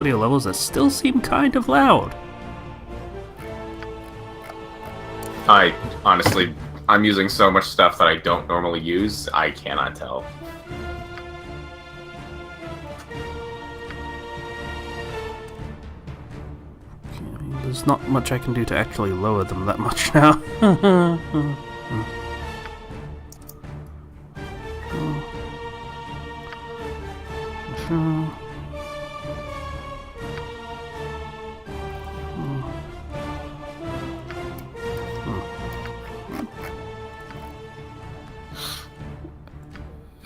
audio levels that still seem kind of loud. I honestly, I'm using so much stuff that I don't normally use, I cannot tell. There's not much I can do to actually lower them that much now.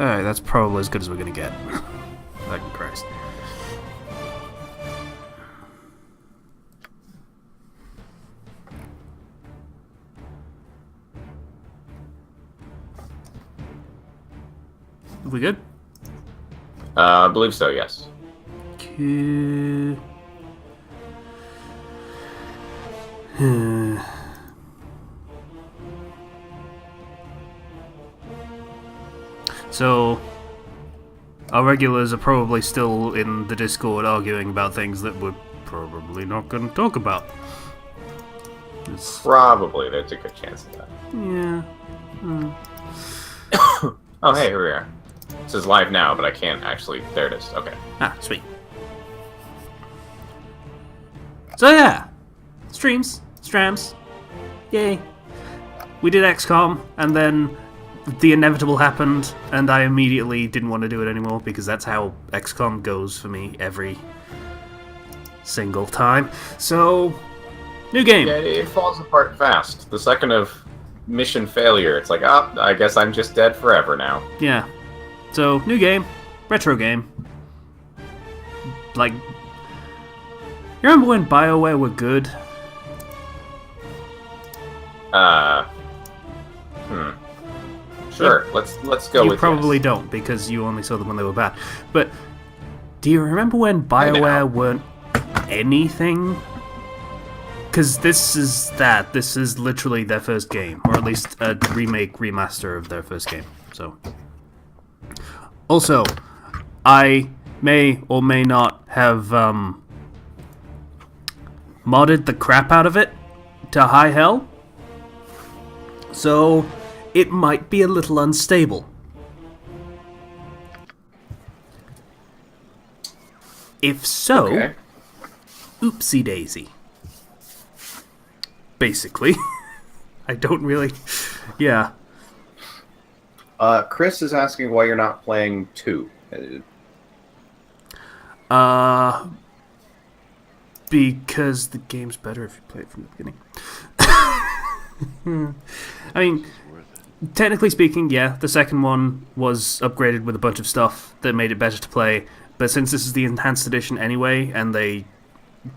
Alright, that's probably as good as we're gonna get. Thank Christ. We good? I believe so, yes. Okay. So, our regulars are probably still in the Discord arguing about things that we're probably not going to talk about. Probably, there's a good chance of that. Yeah. Oh, hey, here we are. This is live now, but I can't actually... There it is. Okay. Ah, sweet. So yeah, strams, yay. We did XCOM, and then the inevitable happened, and I immediately didn't want to do it anymore, because that's how XCOM goes for me every single time. So, new game. Yeah, it falls apart fast. The second of mission failure, it's like, ah, I guess I'm just dead forever now. Yeah. So, new game, retro game. Like, you remember when BioWare were good? Sure, let's go with You probably yes. don't, because you only saw them when they were bad. But, do you remember when BioWare weren't anything? Because this is that. This is literally their first game, or at least a remaster of their first game. So, also, I may or may not have modded the crap out of it to high hell, so it might be a little unstable. If so, Okay. oopsie daisy. Basically. I don't really... Yeah. Chris is asking why you're not playing 2. Because the game's better if you play it from the beginning. I mean, technically speaking, yeah, the second one was upgraded with a bunch of stuff that made it better to play, but since this is the enhanced edition anyway, and they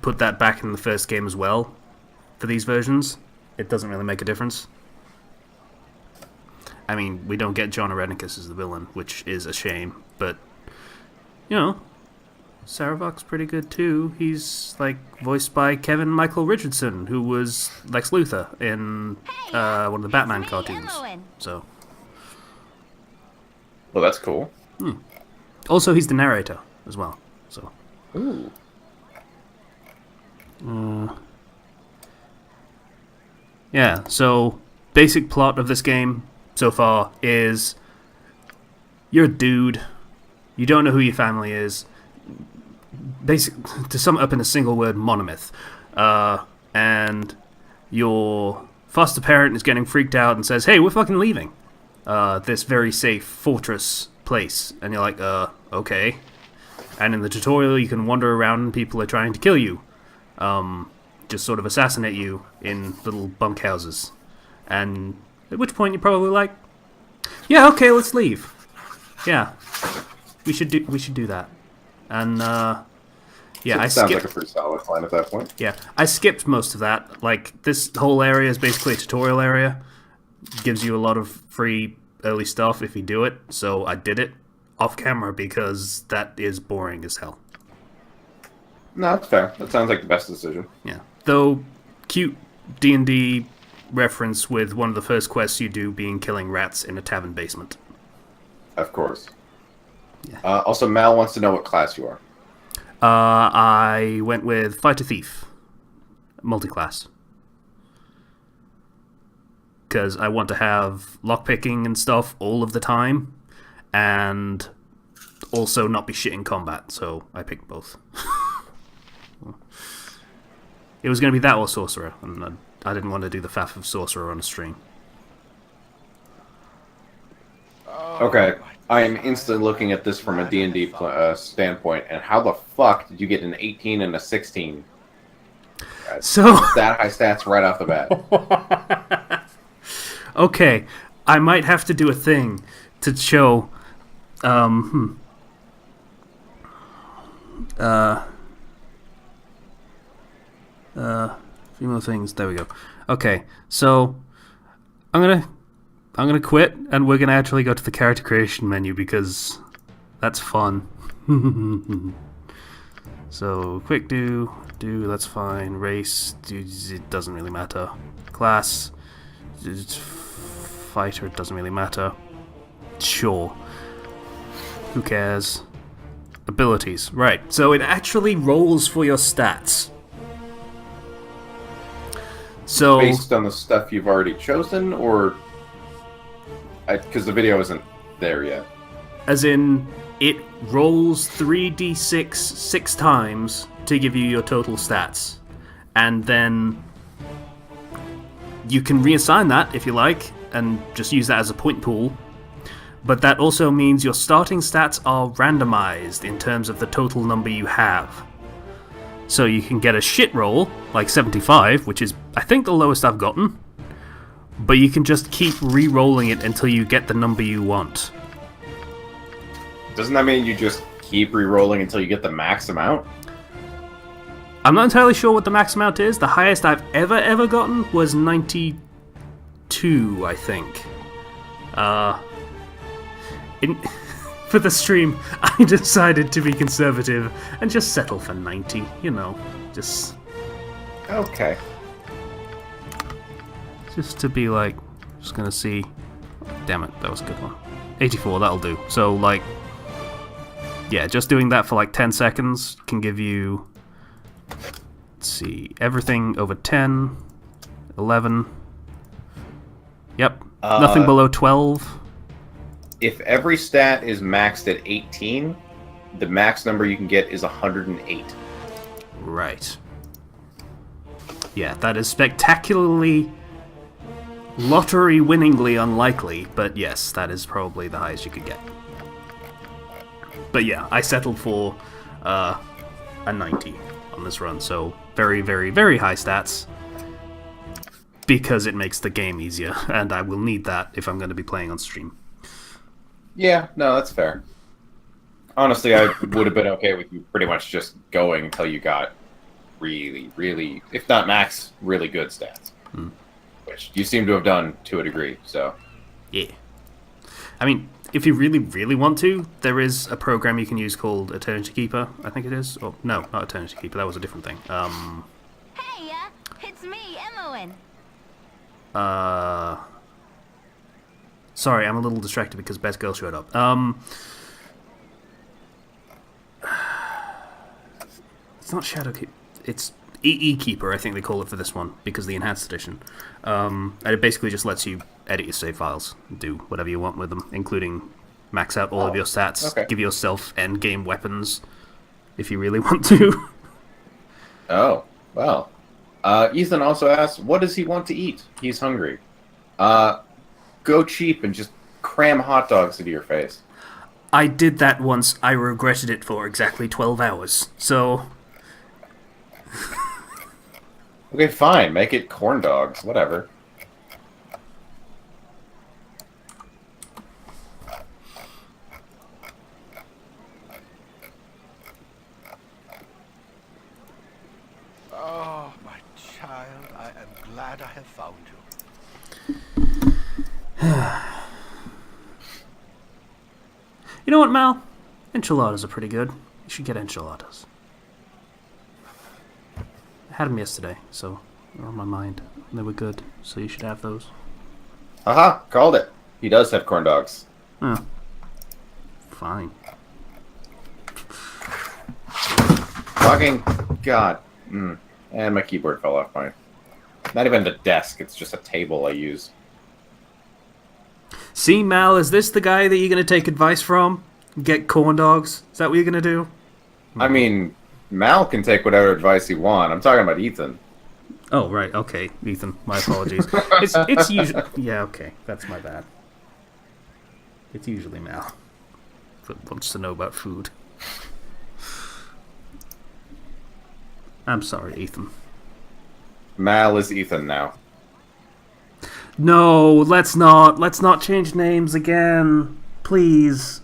put that back in the first game as well for these versions, it doesn't really make a difference. I mean, we don't get John Arenicus as the villain, which is a shame, but, you know, Saravok's pretty good too. He's, like, voiced by Kevin Michael Richardson, who was Lex Luthor in one of the Batman cartoons. So, Well, that's cool. also, he's the narrator as well. So, Ooh. yeah. So, basic plot of this game so far is you're a dude. You don't know who your family is. To sum it up in a single word, monomyth. And your foster parent is getting freaked out and says, "Hey, we're fucking leaving this very safe fortress place." And you're like, okay. And in the tutorial, you can wander around and people are trying to kill you. Just sort of assassinate you in little bunkhouses. And at which point you're probably like, yeah, okay, let's leave. Yeah, we should do that. And yeah, I Sounds skipped. like a pretty solid plan at that point. Yeah, I skipped most of that. Like, this whole area is basically a tutorial area. Gives you a lot of free early stuff if you do it. So I did it off camera because that is boring as hell. No, that's fair. That sounds like the best decision. Yeah, though cute D&D reference with one of the first quests you do being killing rats in a tavern basement. Of course. Yeah. Also, Mal wants to know what class you are. I went with Fighter Thief, multi-class. Because I want to have lockpicking and stuff all of the time, and also not be shit in combat, so I picked both. It was going to be that or Sorcerer, and I didn't want to do the faff of Sorcerer on a stream. Okay, I am instantly looking at this from a D&D standpoint, and how the fuck did you get an 18 and a 16? So That high stats right off the bat. okay, I might have to do a thing to show. Few more things. There we go. Okay, so I'm gonna quit, and we're gonna actually go to the character creation menu because that's fun. So quick do, that's fine. Race, it doesn't really matter. Class, fighter, it doesn't really matter. Sure. Who cares? Abilities, right. So it actually rolls for your stats. So Based on the stuff you've already chosen, or... Because the video isn't there yet. as in, it rolls 3d6 6 times to give you your total stats. And then you can reassign that if you like, and just use that as a point pool. But that also means your starting stats are randomized in terms of the total number you have. So you can get a shit roll, like 75, which is, I think, the lowest I've gotten. But you can just keep re-rolling it until you get the number you want. Doesn't that mean you just keep re-rolling until you get the max amount? I'm not entirely sure what the max amount is. The highest I've ever gotten was 92, I think. For the stream, I decided to be conservative and just settle for 90, you know, just Okay. to be like, just gonna see. Damn it, that was a good one. 84, that'll do. So, like, yeah, just doing that for like 10 seconds can give you, let's see, everything over 10, 11, yep, nothing below 12. If every stat is maxed at 18, the max number you can get is 108. Right. Yeah, that is spectacularly lottery-winningly unlikely, but yes, that is probably the highest you could get. But yeah, I settled for a 90 on this run, so very, very, very high stats, because it makes the game easier, and I will need that if I'm going to be playing on stream. Yeah, no, that's fair. Honestly, I would have been okay with you pretty much just going until you got really, really, if not max, really good stats. Which you seem to have done to a degree, so... Yeah. I mean, if you really, really want to, there is a program you can use called Eternity Keeper, I think it is. Oh, no, not Eternity Keeper, that was a different thing. Hey, it's me, Emmoen. Sorry, I'm a little distracted because Best Girl showed up. It's not Shadow Keeper, it's EE Keeper, I think they call it for this one, because the Enhanced Edition. And it basically just lets you edit your save files, and do whatever you want with them, including max out all of your stats, okay. give yourself endgame weapons, if you really want to. Oh, well. Ethan also asked, what does he want to eat? He's hungry. Go cheap and just cram hot dogs into your face. I did that once, I regretted it for exactly 12 hours, so... Okay, fine. Make it corn dogs. Whatever. Oh, my child, I am glad I have found you. You know what, Mal? Enchiladas are pretty good. You should get enchiladas. I had them yesterday, so they're on my mind. They were good, so you should have those. Haha, called it. He does have corn dogs. Oh. Fine. Fucking God. And my keyboard fell off my... Not even the desk, it's just a table I use. See, Mal, is this the guy that you're going to take advice from? Get corn dogs? Is that what you're going to do? I mean, Mal can take whatever advice he wants. I'm talking about Ethan. Oh, right. Okay, Ethan. My apologies. It's usually... Yeah, okay. That's my bad. It's usually Mal. That wants to know about food. I'm sorry, Ethan. Mal is Ethan now. No, let's not change names again. Please.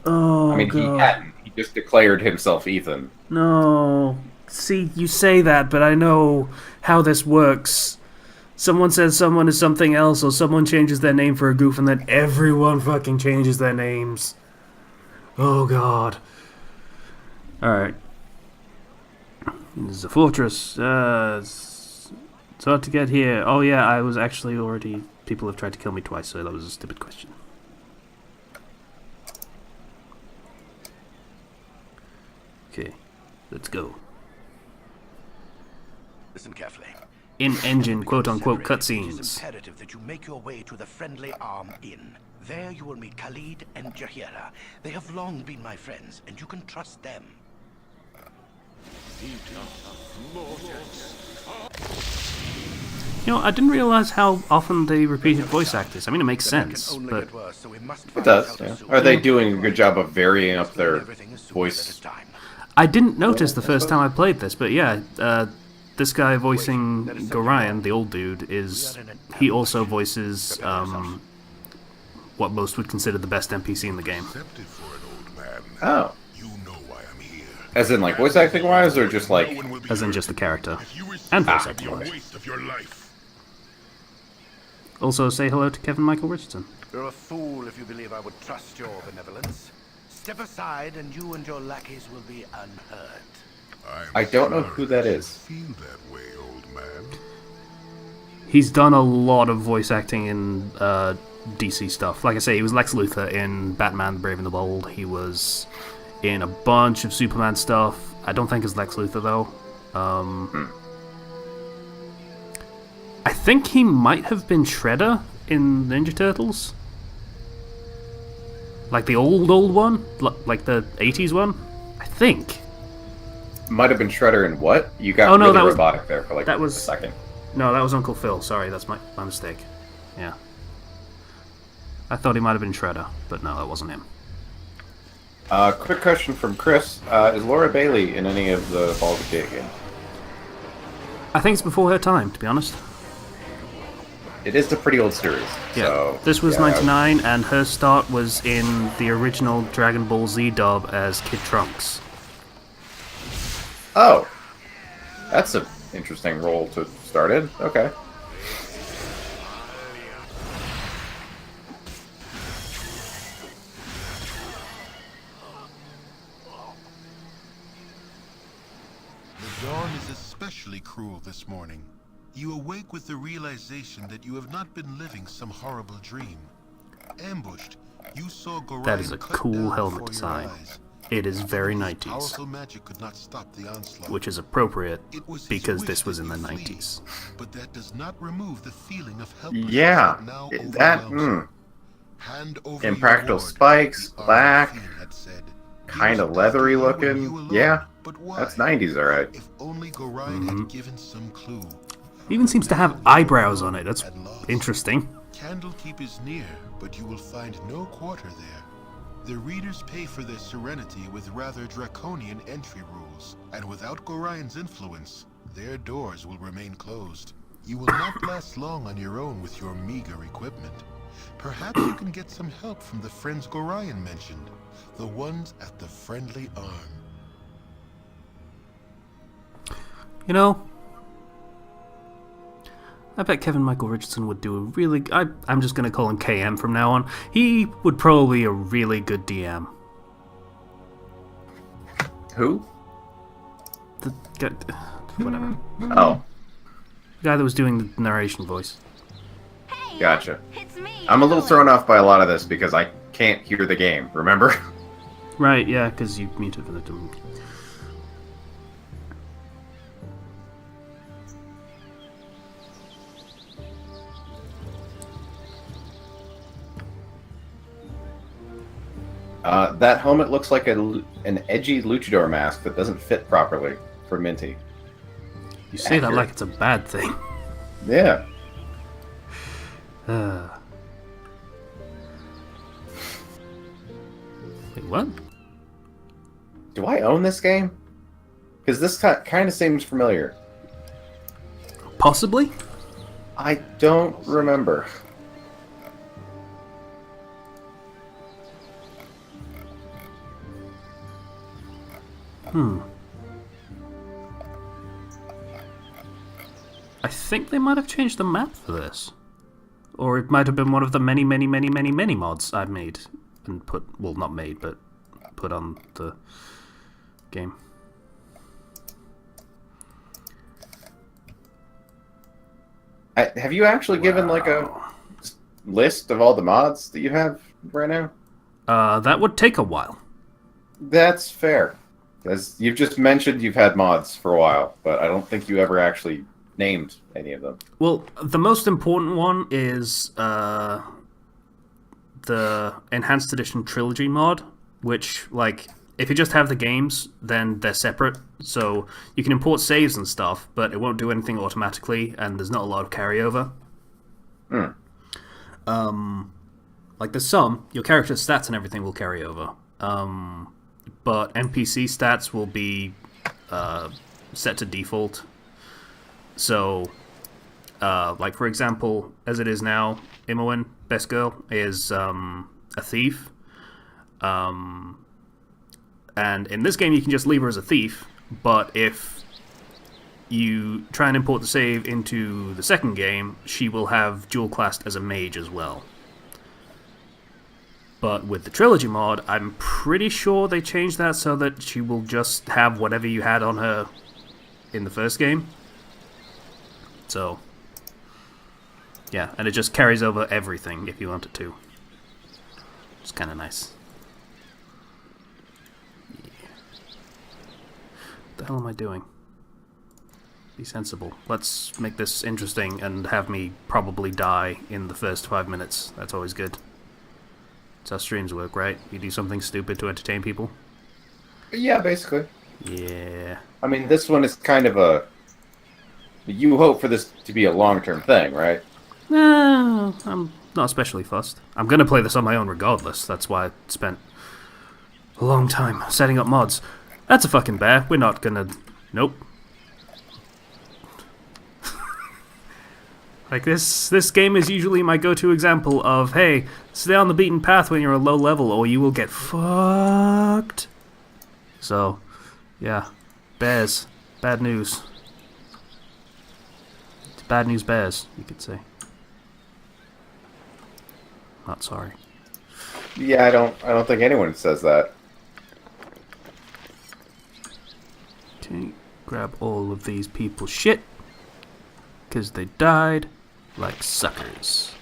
Oh, I mean, God. he hadn't. He just declared himself Ethan. No. See, you say that, but I know how this works. Someone says someone is something else, or someone changes their name for a goof, and then everyone fucking changes their names. Oh, God. Alright. This is a fortress. It's hard to get here. Oh, yeah, I was actually already... People have tried to kill me twice, so that was a stupid question. Okay, let's go. Listen carefully. In-engine, quote-unquote, It is cutscenes. imperative that you make your way to the Friendly Arm Inn. There you will meet Khalid and Jahira. They have long been my friends, and you can trust them. You know, I didn't realize how often they repeated voice actors. I mean, it makes sense, Only but... get worse, so we must It find does, out yeah. soon. Are they doing a good job of varying up their Everything is soon at voice? its time. I didn't notice the first time I played this, but yeah, this guy voicing Gorion, the old dude, is... He also voices, what most would consider the best NPC in the game. Accepted for an old man. Oh. You know why I'm here. As in, like, voice acting wise, or just like... No one will be As in hurt. just the character. If you risk And voice it, acting it'll be wise. a waste of your life. Also, say hello to Kevin Michael Richardson. You're a fool if you believe I would trust your benevolence. Step aside, and you and your lackeys will be unhurt. I don't know who that is. Feel that way, old man. He's done a lot of voice acting in DC stuff. Like I say, he was Lex Luthor in Batman: The Brave and the Bold. He was in a bunch of Superman stuff. I don't think as Lex Luthor, though. I think he might have been Shredder in Ninja Turtles. Like the old one? Like the 80s one? I think. Might have been Shredder in what? You got Oh, no, really that was- robotic there for like that was- a second. No, that was Uncle Phil. Sorry, that's my mistake. Yeah. I thought he might have been Shredder, but no, that wasn't him. Quick question from Chris. Is Laura Bailey in any of the Baldur Gate games? I think it's before her time, to be honest. It is a pretty old series. Yeah, So, this was yeah, 99, and her start was in the original Dragon Ball Z dub as Kid Trunks. Oh. That's an interesting role to start in. Okay. The dawn is especially cruel this morning. You awake with the realization that you have not been living some horrible dream. Ambushed, you saw Gorion That is a cut cool down helmet before your design. eyes. It is very His 90s, powerful magic could not stop the onslaught. which is appropriate It was his because wish this was that in the you flee, 90s. But that does not remove the feeling of helplessness Yeah. that now That, overwhelms you. Hand over Impractical your ward, spikes, the black, Archfiend had said. He kinda was leathery after you and looking. you alone. Yeah. But why? That's 90s, alright. If only Gorion had given some clue. It even seems to have eyebrows on it. That's interesting. Candlekeep is near, but you will find no quarter there. The readers pay for their serenity with rather draconian entry rules, and without Gorion's influence, their doors will remain closed. You will not last long on your own with your meager equipment. Perhaps you can get some help from the friends Gorion mentioned, the ones at the Friendly Arm. You know, I bet Kevin Michael Richardson would do a really... I'm just going to call him KM from now on. He would probably be a really good DM. Who? The guy, whatever. Oh, The guy that was doing the narration voice. Hey, gotcha. it's me. I'm a little Emily. thrown off by a lot of this because I can't hear the game, remember? Right, yeah, because you muted for the doom. That helmet looks like an edgy luchador mask that doesn't fit properly for Minty. You say that Accurate. like it's a bad thing. Yeah. Wait, what? Do I own this game? Because this kind of seems familiar. Possibly? I don't remember. I think they might have changed the map for this. Or it might have been one of the many, many, many, many, many mods I've made. And put, well, not made, but put on the game. Have you actually given like a list of all the mods that you have right now? That would take a while. That's fair. As you've just mentioned, you've had mods for a while, but I don't think you ever actually named any of them. Well, the most important one is the Enhanced Edition Trilogy mod, which, like, if you just have the games, then they're separate. So you can import saves and stuff, but it won't do anything automatically, and there's not a lot of carryover. Like, there's some, your character's stats and everything will carry over. But NPC stats will be set to default. So, like, for example, as it is now, Imoen, best girl, is a thief. And in this game, you can just leave her as a thief, but if you try and import the save into the second game, she will have dual-classed as a mage as well. But with the Trilogy mod, I'm pretty sure they changed that so that she will just have whatever you had on her in the first game. So, yeah, and it just carries over everything if you want it to. It's kind of nice. What the hell am I doing? Be sensible. Let's make this interesting and have me probably die in the first 5 minutes. That's always good. That's how streams work, right? You do something stupid to entertain people? Yeah, basically. Yeah. I mean, this one is kind of a... You hope for this to be a long-term thing, right? No, I'm not especially fussed. I'm gonna play this on my own regardless. That's why I spent a long time setting up mods. That's a fucking bear. We're not gonna... Nope. Like, this game is usually my go-to example of, hey, stay on the beaten path when you're a low level or you will get fucked. So, yeah. Bears. Bad news. It's bad news bears, you could say. Not sorry. Yeah, I don't think anyone says that. Okay, grab all of these people's shit. Because they died like suckers.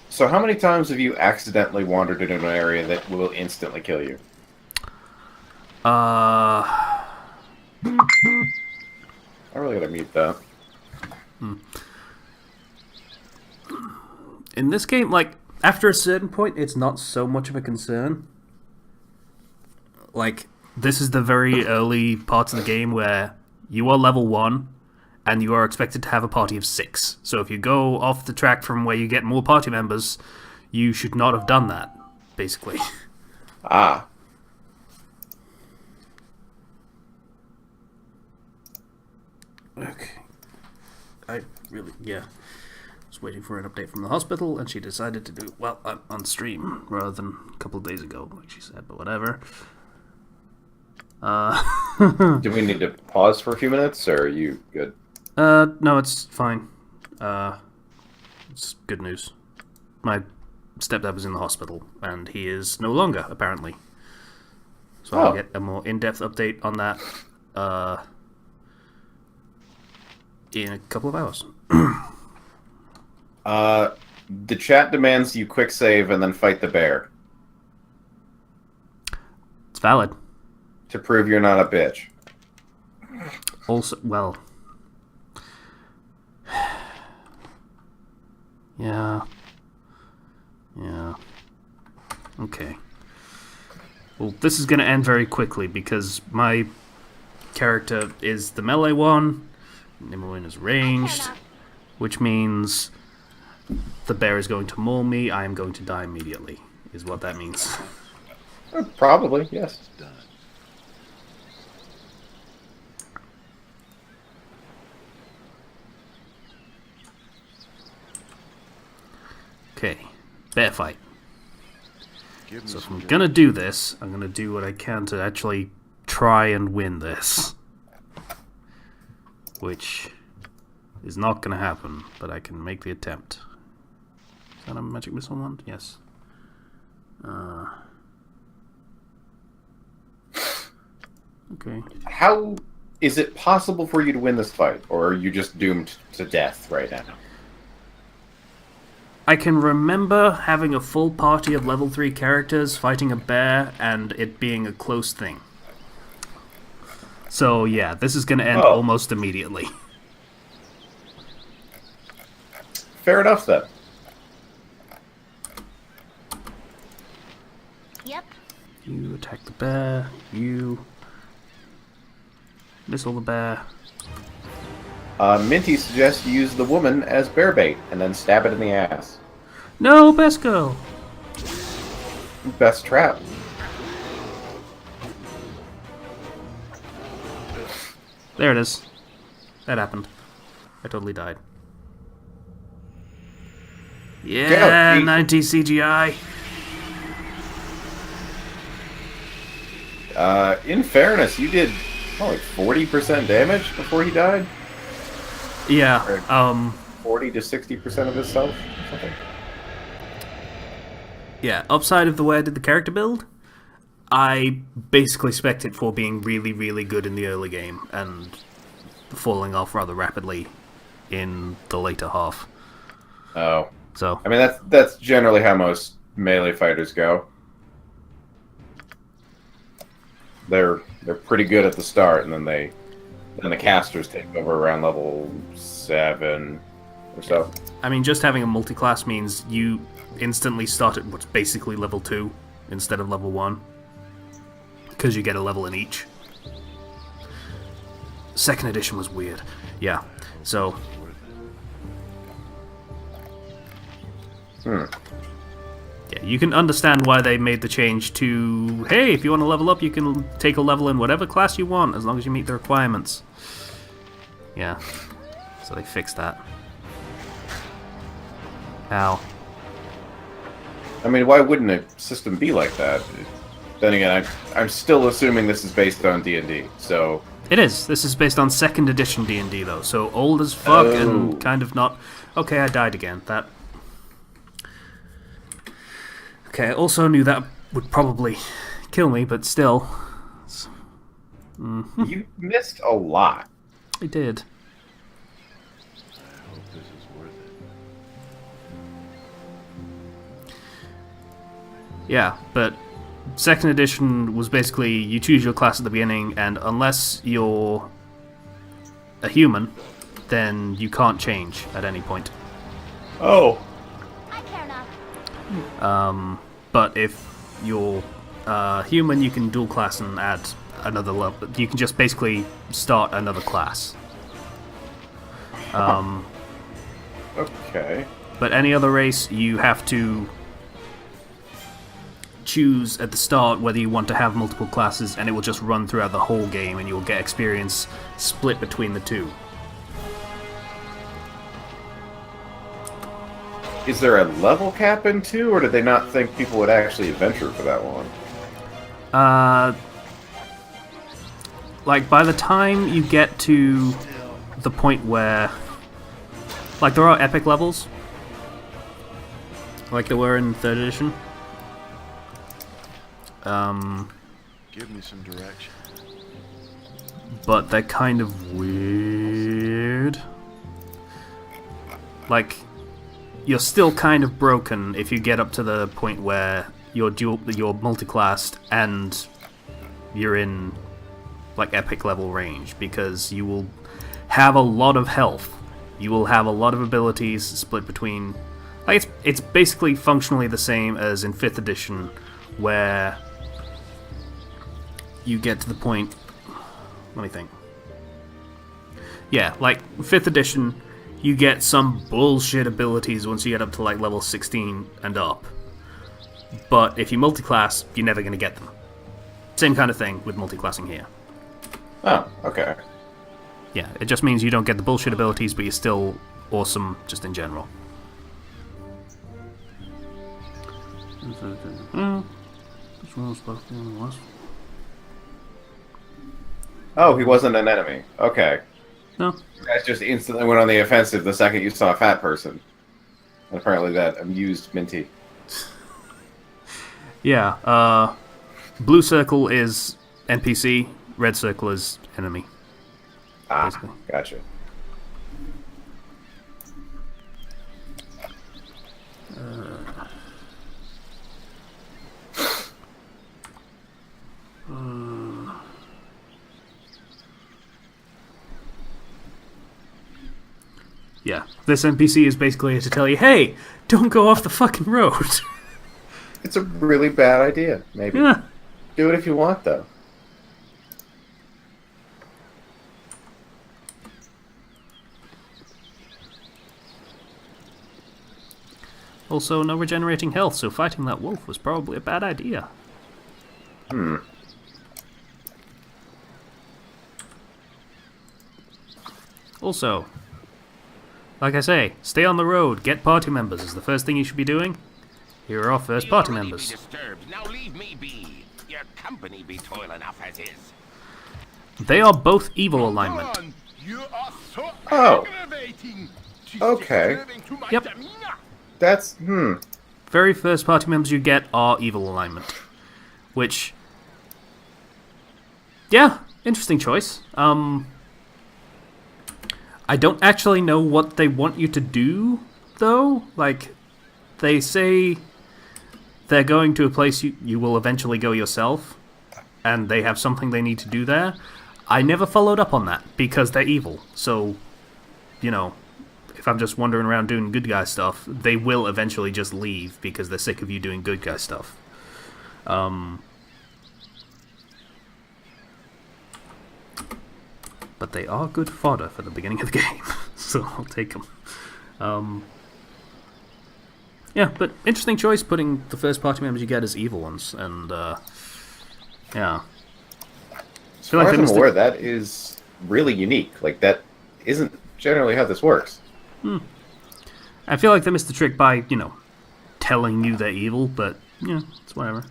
So how many times have you accidentally wandered into an area that will instantly kill you? I really gotta mute that. In this game, like, after a certain point, it's not so much of a concern. Like, this is the very early parts of the game where you are level 1, and you are expected to have a party of 6. So if you go off the track from where you get more party members, you should not have done that, basically. Ah. Okay. I really, yeah. Was waiting for an update from the hospital, and she decided to do, well, on stream, rather than a couple of days ago, like she said, but whatever. Do we need to pause for a few minutes, or are you good? No, it's fine. It's good news. My stepdad was in the hospital, and he is no longer, apparently. So I'll get a more in-depth update on that, in a couple of hours. The chat demands you quick save and then fight the bear It's valid. to prove you're not a bitch. Also, well... Yeah. Yeah. Okay. Well, this is going to end very quickly because my character is the melee one. Nimmerwin is ranged, which means the bear is going to maul me. I am going to die immediately, is what that means. Probably, yes. Okay, bear fight. So if I'm gonna do this, I'm gonna do what I can to actually try and win this. Which is not gonna happen, but I can make the attempt. Is that a magic missile wand? Yes. Okay. How is it possible for you to win this fight, or are you just doomed to death right now? I can remember having a full party of level 3 characters fighting a bear and it being a close thing. So yeah, this is going to end almost immediately. Fair enough then. Yep. You attack the bear, you missile the bear. Minty suggests you use the woman as bear bait and then stab it in the ass. No, Besco! Best trap. There it is. That happened. I totally died. Yeah, 90 CGI. In fairness, you did like 40% damage before he died? Yeah, 40 to 60% of his health or something? Yeah, upside of the way I did the character build, I basically spec'd it for being really, really good in the early game and falling off rather rapidly in the later half. Oh. So I mean, that's generally how most melee fighters go. They're pretty good at the start, and then the casters take over around level 7 or so. I mean, just having a multi-class means you instantly start at what's basically level 2 instead of level 1. Because you get a level in each. Second edition was weird. Yeah, so... Yeah, you can understand why they made the change to, hey, if you want to level up, you can take a level in whatever class you want, as long as you meet the requirements. Yeah, so they fixed that. Ow. I mean, why wouldn't a system be like that? Then again, I'm still assuming this is based on D&D, so... It is. This is based on 2nd edition D&D, though, so old as fuck and kind of not... Okay, I died again. That... Okay, I also knew that would probably kill me, but still... You missed a lot. I did. I hope this is worth it. Yeah, but 2nd edition was basically you choose your class at the beginning, and unless you're a human, then you can't change at any point. Oh. I care not. But if you're human, you can dual class and add another level. You can just basically start another class. Okay. But any other race, you have to choose at the start whether you want to have multiple classes, and it will just run throughout the whole game, and you'll get experience split between the two. Is there a level cap in 2, or did they not think people would actually adventure for that long? Like, by the time you get to the point where... Like, there are epic levels. Like there were in 3rd edition. Give me some direction. But they're kind of weird. Like, you're still kind of broken if you get up to the point where you're multi-classed and you're in like epic level range, because you will have a lot of health. You will have a lot of abilities split between... Like, it's basically functionally the same as in 5th edition, where you get to the point... Let me think. Yeah, like, 5th edition, you get some bullshit abilities once you get up to, like, level 16 and up. But if you multi-class, you're never going to get them. Same kind of thing with multi-classing here. Oh, okay. Yeah, it just means you don't get the bullshit abilities, but you're still awesome just in general. Oh, he wasn't an enemy. Okay. No. That just instantly went on the offensive the second you saw a fat person. And apparently that amused Minty. Yeah, blue circle is NPC, red circle is enemy. Ah, Basically. gotcha. Yeah, this NPC is basically here to tell you, hey, don't go off the fucking road. It's a really bad idea, maybe. Yeah. Do it if you want, though. Also, no regenerating health, so fighting that wolf was probably a bad idea. Also, like I say, stay on the road, get party members is the first thing you should be doing. Here are our first party members. Now leave me be. Your company be toil enough as is. They are both evil alignment. You are so Oh. aggravating. Okay. Disturbing to my Yep. demeanor. That's, Very first party members you get are evil alignment. Which... Yeah, interesting choice. I don't actually know what they want you to do, though. Like, they say they're going to a place you will eventually go yourself, and they have something they need to do there. I never followed up on that, because they're evil. So, you know, if I'm just wandering around doing good guy stuff, they will eventually just leave, because they're sick of you doing good guy stuff. But they are good fodder for the beginning of the game, so I'll take them. Yeah, but interesting choice putting the first party members you get as evil ones, and yeah. as far as I'm aware, that is really unique. Like, that isn't generally how this works. I feel like they missed the trick by, you know, telling you they're evil, but, yeah, it's whatever.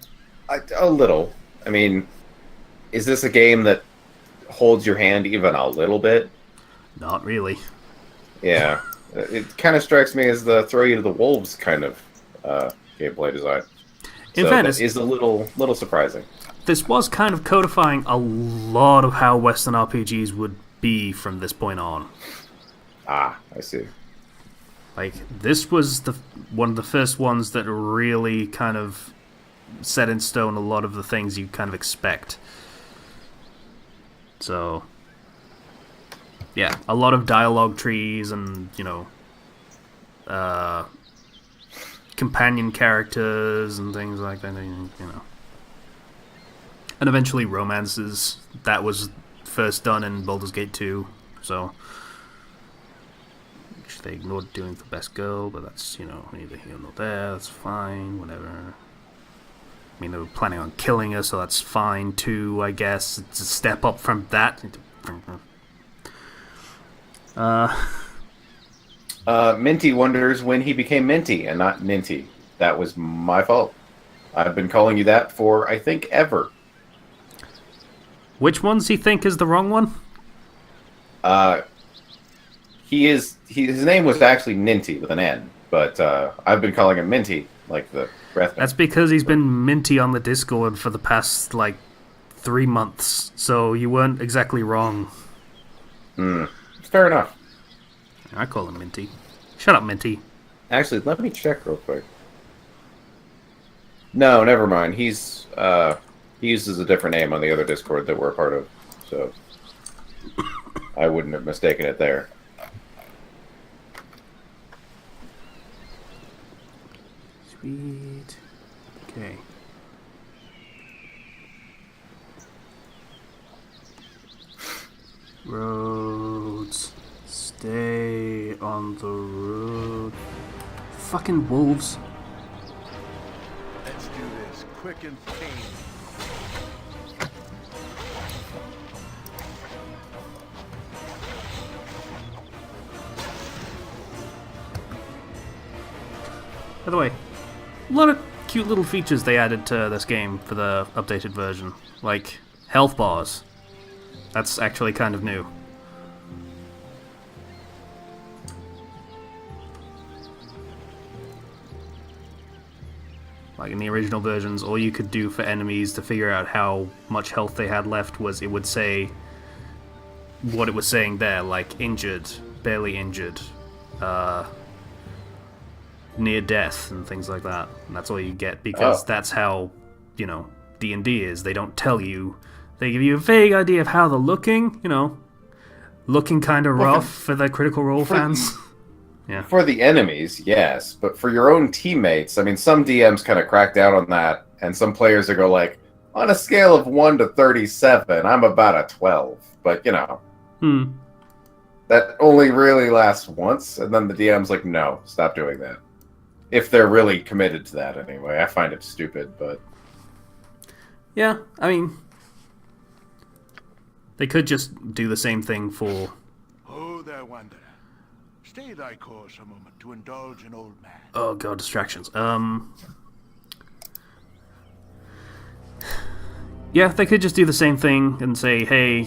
A little. I mean, is this a game that holds your hand even a little bit? Not really. Yeah. It kind of strikes me as the throw you to the wolves kind of gameplay design. In fairness, that is a little surprising. this was kind of codifying a lot of how Western RPGs would be from this point on. Ah, I see. Like, this was one of the first ones that really kind of set in stone a lot of the things you kind of expect. So, yeah, a lot of dialogue trees and, you know, companion characters and things like that, you know. And eventually romances. That was first done in Baldur's Gate 2, so... which they ignored doing the best girl, but that's, you know, neither here nor there, that's fine, whatever. I mean, they were planning on killing her, so that's fine too, I guess. It's a step up from that. Minty wonders when he became Minty and not Minty. That was my fault. I've been calling you that for, I think, ever. Which ones he think is the wrong one? His name was actually Ninty with an N, but I've been calling him Minty, like the breath. That's because he's been minty on the Discord for the past, like, 3 months, so you weren't exactly wrong. Fair enough. I call him Minty. Shut up, Minty. Actually, let me check real quick. No, never mind. He uses a different name on the other Discord that we're a part of, so I wouldn't have mistaken it there. Sweet. Okay. Roads. Stay on the road. Fucking wolves. Let's do this quick and clean. By the way, a lot of cute little features they added to this game for the updated version, like health bars. That's actually kind of new. Like in the original versions, all you could do for enemies to figure out how much health they had left was it would say what it was saying there, like injured, barely injured, near death, and things like that. And that's all you get because that's how, you know, D&D is. They don't tell you. They give you a vague idea of how they're looking, you know, looking kind of rough for the Critical Role fans. Yeah. For the enemies, yes, but for your own teammates, I mean, some DMs kind of crack down on that, and some players go like, on a scale of 1 to 37, I'm about a 12. But, you know, that only really lasts once, and then the DM's like, no, stop doing that. If they're really committed to that anyway. I find it stupid, but... Yeah, I mean... They could just do the same thing for... Oh, there, Wanderer. Stay thy course a moment to indulge an old man. Oh god, distractions. Yeah, they could just do the same thing and say, hey,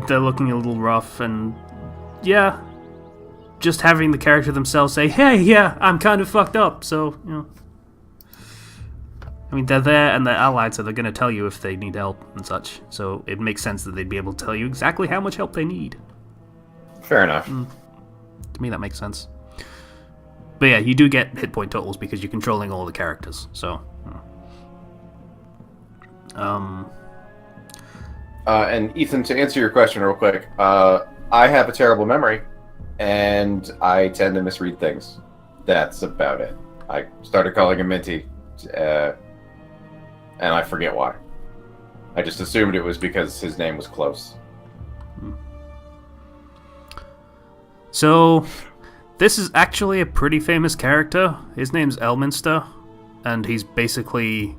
they're looking a little rough, and... Yeah, just having the character themselves say, hey, yeah, I'm kind of fucked up, so, you know. I mean, they're there and they're allied, so they're going to tell you if they need help and such. So it makes sense that they'd be able to tell you exactly how much help they need. Fair enough. To me, that makes sense. But yeah, you do get hit point totals because you're controlling all the characters, so... And Ethan, to answer your question real quick, I have a terrible memory, and I tend to misread things. That's about it. I started calling him Minty, and I forget why. I just assumed it was because his name was close. So, this is actually a pretty famous character. His name's Elminster, and he's basically,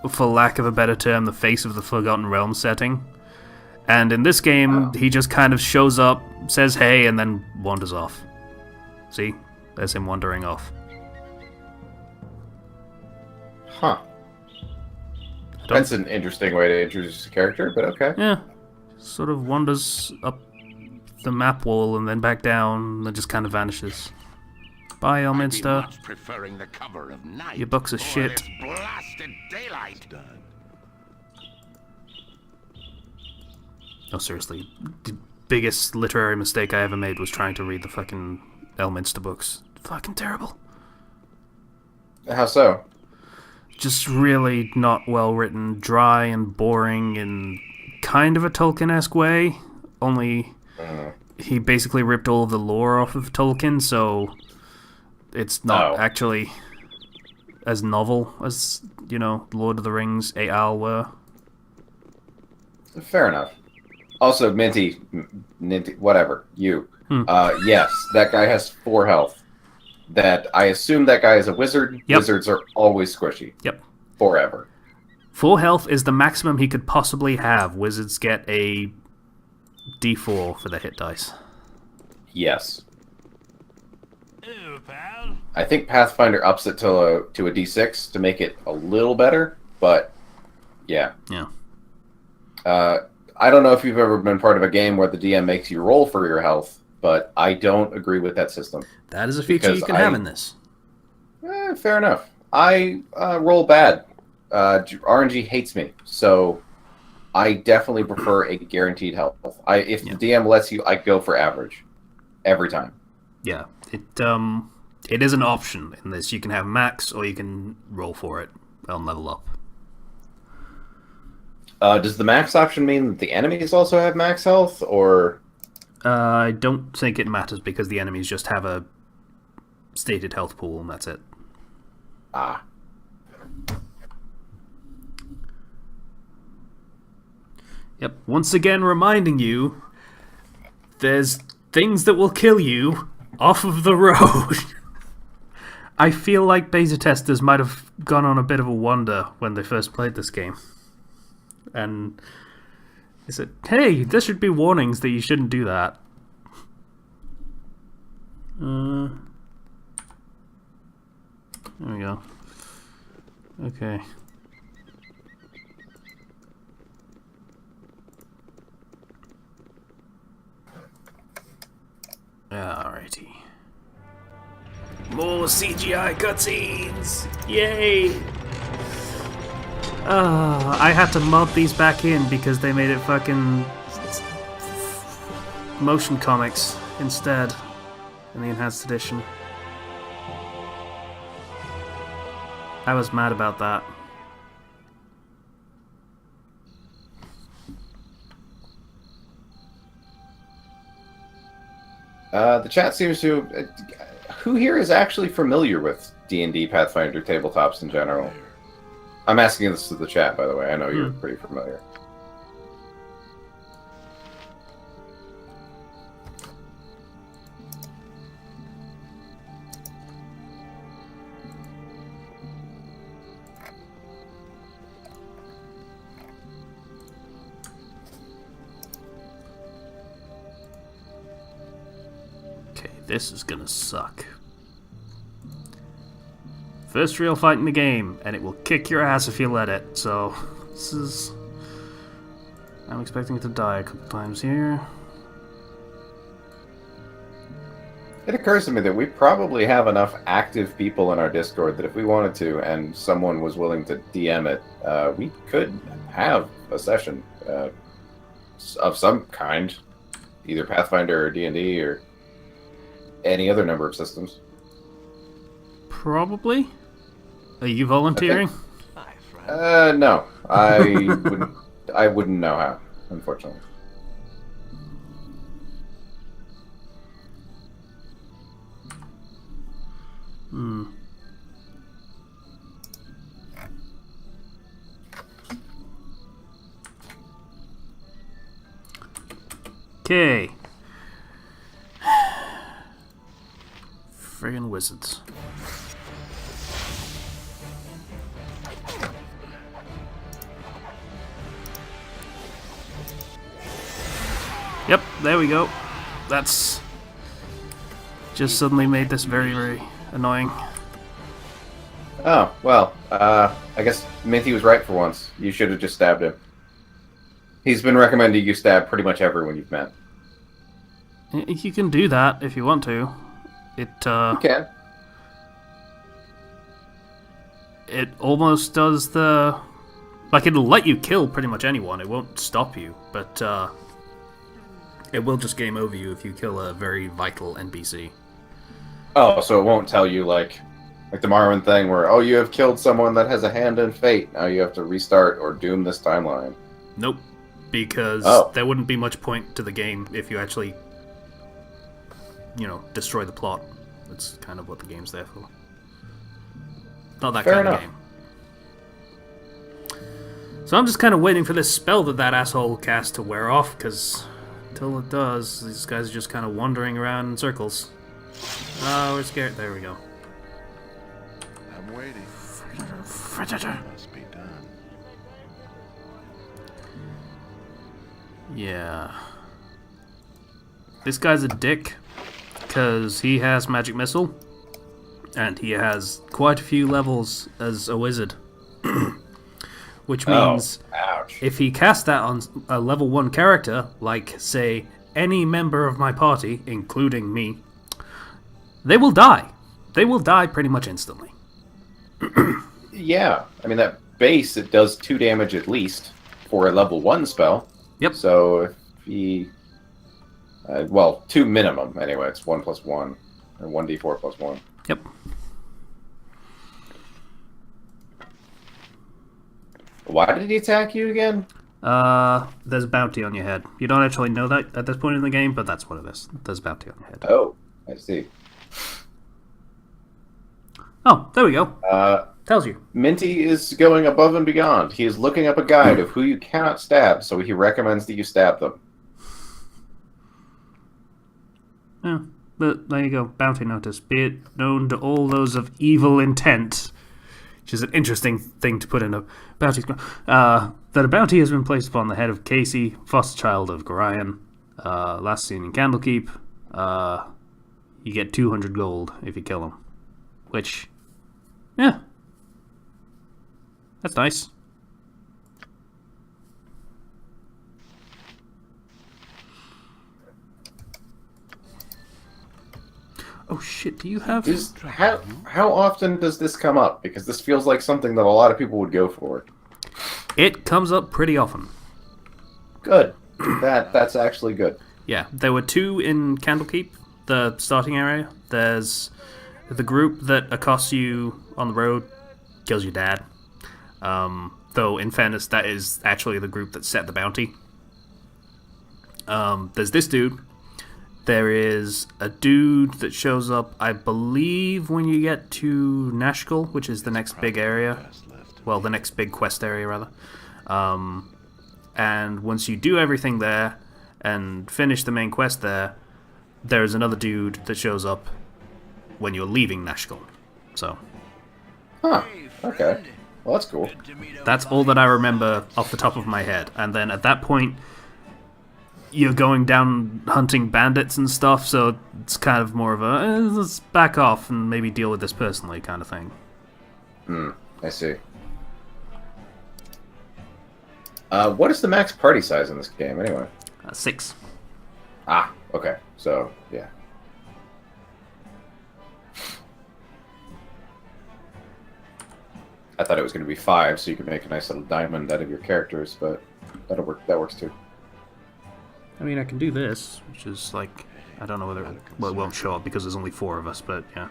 for lack of a better term, the face of the Forgotten Realms setting. And in this game, he just kind of shows up, says hey, and then wanders off. See? There's him wandering off. Huh. That's an interesting way to introduce a character, but okay. Yeah. Sort of wanders up the map wall and then back down, and then just kind of vanishes. Bye, Elminster. Preferring the cover of night. Your books are shit. This blasted daylight. No, seriously. The biggest literary mistake I ever made was trying to read the fucking Elminster books. Fucking terrible. How so? Just really not well written, dry and boring in kind of a Tolkien-esque way. Only he basically ripped all of the lore off of Tolkien, so it's not actually as novel as, you know, Lord of the Rings, Éal were. Fair enough. Also, Minty, whatever, you. Yes, that guy has 4 health. That I assume that guy is a wizard. Yep. Wizards are always squishy. Yep. Forever. 4 health is the maximum he could possibly have. Wizards get a D4 for the hit dice. Yes. Ew, pal. I think Pathfinder ups it to a D6 to make it a little better, but yeah. Yeah. I don't know if you've ever been part of a game where the DM makes you roll for your health, but I don't agree with that system. That is a feature you can have in this. Fair enough. I roll bad. RNG hates me, so I definitely prefer a guaranteed health. If the DM lets you, I go for average every time. Yeah, it is an option in this. You can have max, or you can roll for it on level up. Does the max option mean that the enemies also have max health, or? I don't think it matters because the enemies just have a stated health pool, and that's it. Ah. Yep. Once again, reminding you, there's things that will kill you off of the road. I feel like beta testers might have gone on a bit of a wander when they first played this game. And they said, hey, there should be warnings that you shouldn't do that. There we go. Okay. Alrighty. More CGI cutscenes! Yay! I had to mod these back in because they made it fucking motion comics instead in the enhanced edition. I was mad about that. The chat seems to. Who here is actually familiar with D&D Pathfinder tabletops in general? I'm asking this to the chat, by the way. I know you're pretty familiar. This is gonna suck. First real fight in the game, and it will kick your ass if you let it, so this is... I'm expecting it to die a couple times here. It occurs to me that we probably have enough active people in our Discord that if we wanted to, and someone was willing to DM it, we could have a session of some kind. Either Pathfinder or D&D or any other number of systems. Probably. Are you volunteering? No. I wouldn't know how, unfortunately. Okay. Friggin' wizards. Yep, there we go. That's just suddenly made this very, very annoying. Oh, well, I guess Minty was right for once. You should have just stabbed him. He's been recommending you stab pretty much everyone you've met. You can do that if you want to. You can. It almost does the... Like, it'll let you kill pretty much anyone. It won't stop you, but it will just game over you if you kill a very vital NPC. Oh, so it won't tell you, like the Marwyn thing where, oh, you have killed someone that has a hand in fate. Now you have to restart or doom this timeline. Nope. Because there wouldn't be much point to the game if you actually, destroy the plot. That's kind of what the game's there for. Not that kind of game. So I'm just kind of waiting for this spell that asshole cast to wear off, because until it does, these guys are just kind of wandering around in circles. Oh, we're scared. There we go. I'm waiting. Must be done. Yeah. This guy's a dick, because he has Magic Missile, and he has quite a few levels as a wizard. Which means if he casts that on a level 1 character, like, say, any member of my party, including me, they will die. They will die pretty much instantly. Yeah. I mean, that base, it does 2 damage at least for a level 1 spell. Yep. So if he... 2 minimum, anyway. It's 1 + 1. Or 1d4 plus 1. Yep. Why did he attack you again? There's a bounty on your head. You don't actually know that at this point in the game, but that's what it is. There's a bounty on your head. Oh, I see. Oh, there we go. Tells you. Minty is going above and beyond. He is looking up a guide of who you cannot stab, so he recommends that you stab them. Yeah, but there you go. Bounty notice. Be it known to all those of evil intent, which is an interesting thing to put in a bounty. That a bounty has been placed upon the head of Casey, foster child of Gorion, last seen in Candlekeep. You get 200 gold if you kill him. Which, yeah. That's nice. Oh shit, do you have... How often does this come up? Because this feels like something that a lot of people would go for. It comes up pretty often. Good. That's actually good. Yeah, there were 2 in Candlekeep, the starting area. There's the group that accosts you on the road, kills your dad. Though, in fairness, that is actually the group that set the bounty. There's this dude. There is a dude that shows up, I believe, when you get to Nashkel, which is the next big area. Well, the next big quest area, rather. And once you do everything there and finish the main quest there, there's another dude that shows up when you're leaving Nashkel. So. Huh. Okay. Well, that's cool. That's all that I remember off the top of my head. And then at that point, you're going down hunting bandits and stuff, so it's kind of more of a, let's back off and maybe deal with this personally kind of thing. I see. What is the max party size in this game, anyway? 6. Ah, okay. So, yeah. I thought it was going to be 5, so you could make a nice little diamond out of your characters, but that'll work. That works too. I mean, I can do this, which is like, I don't know whether it won't show up because there's only 4 of us, but yeah.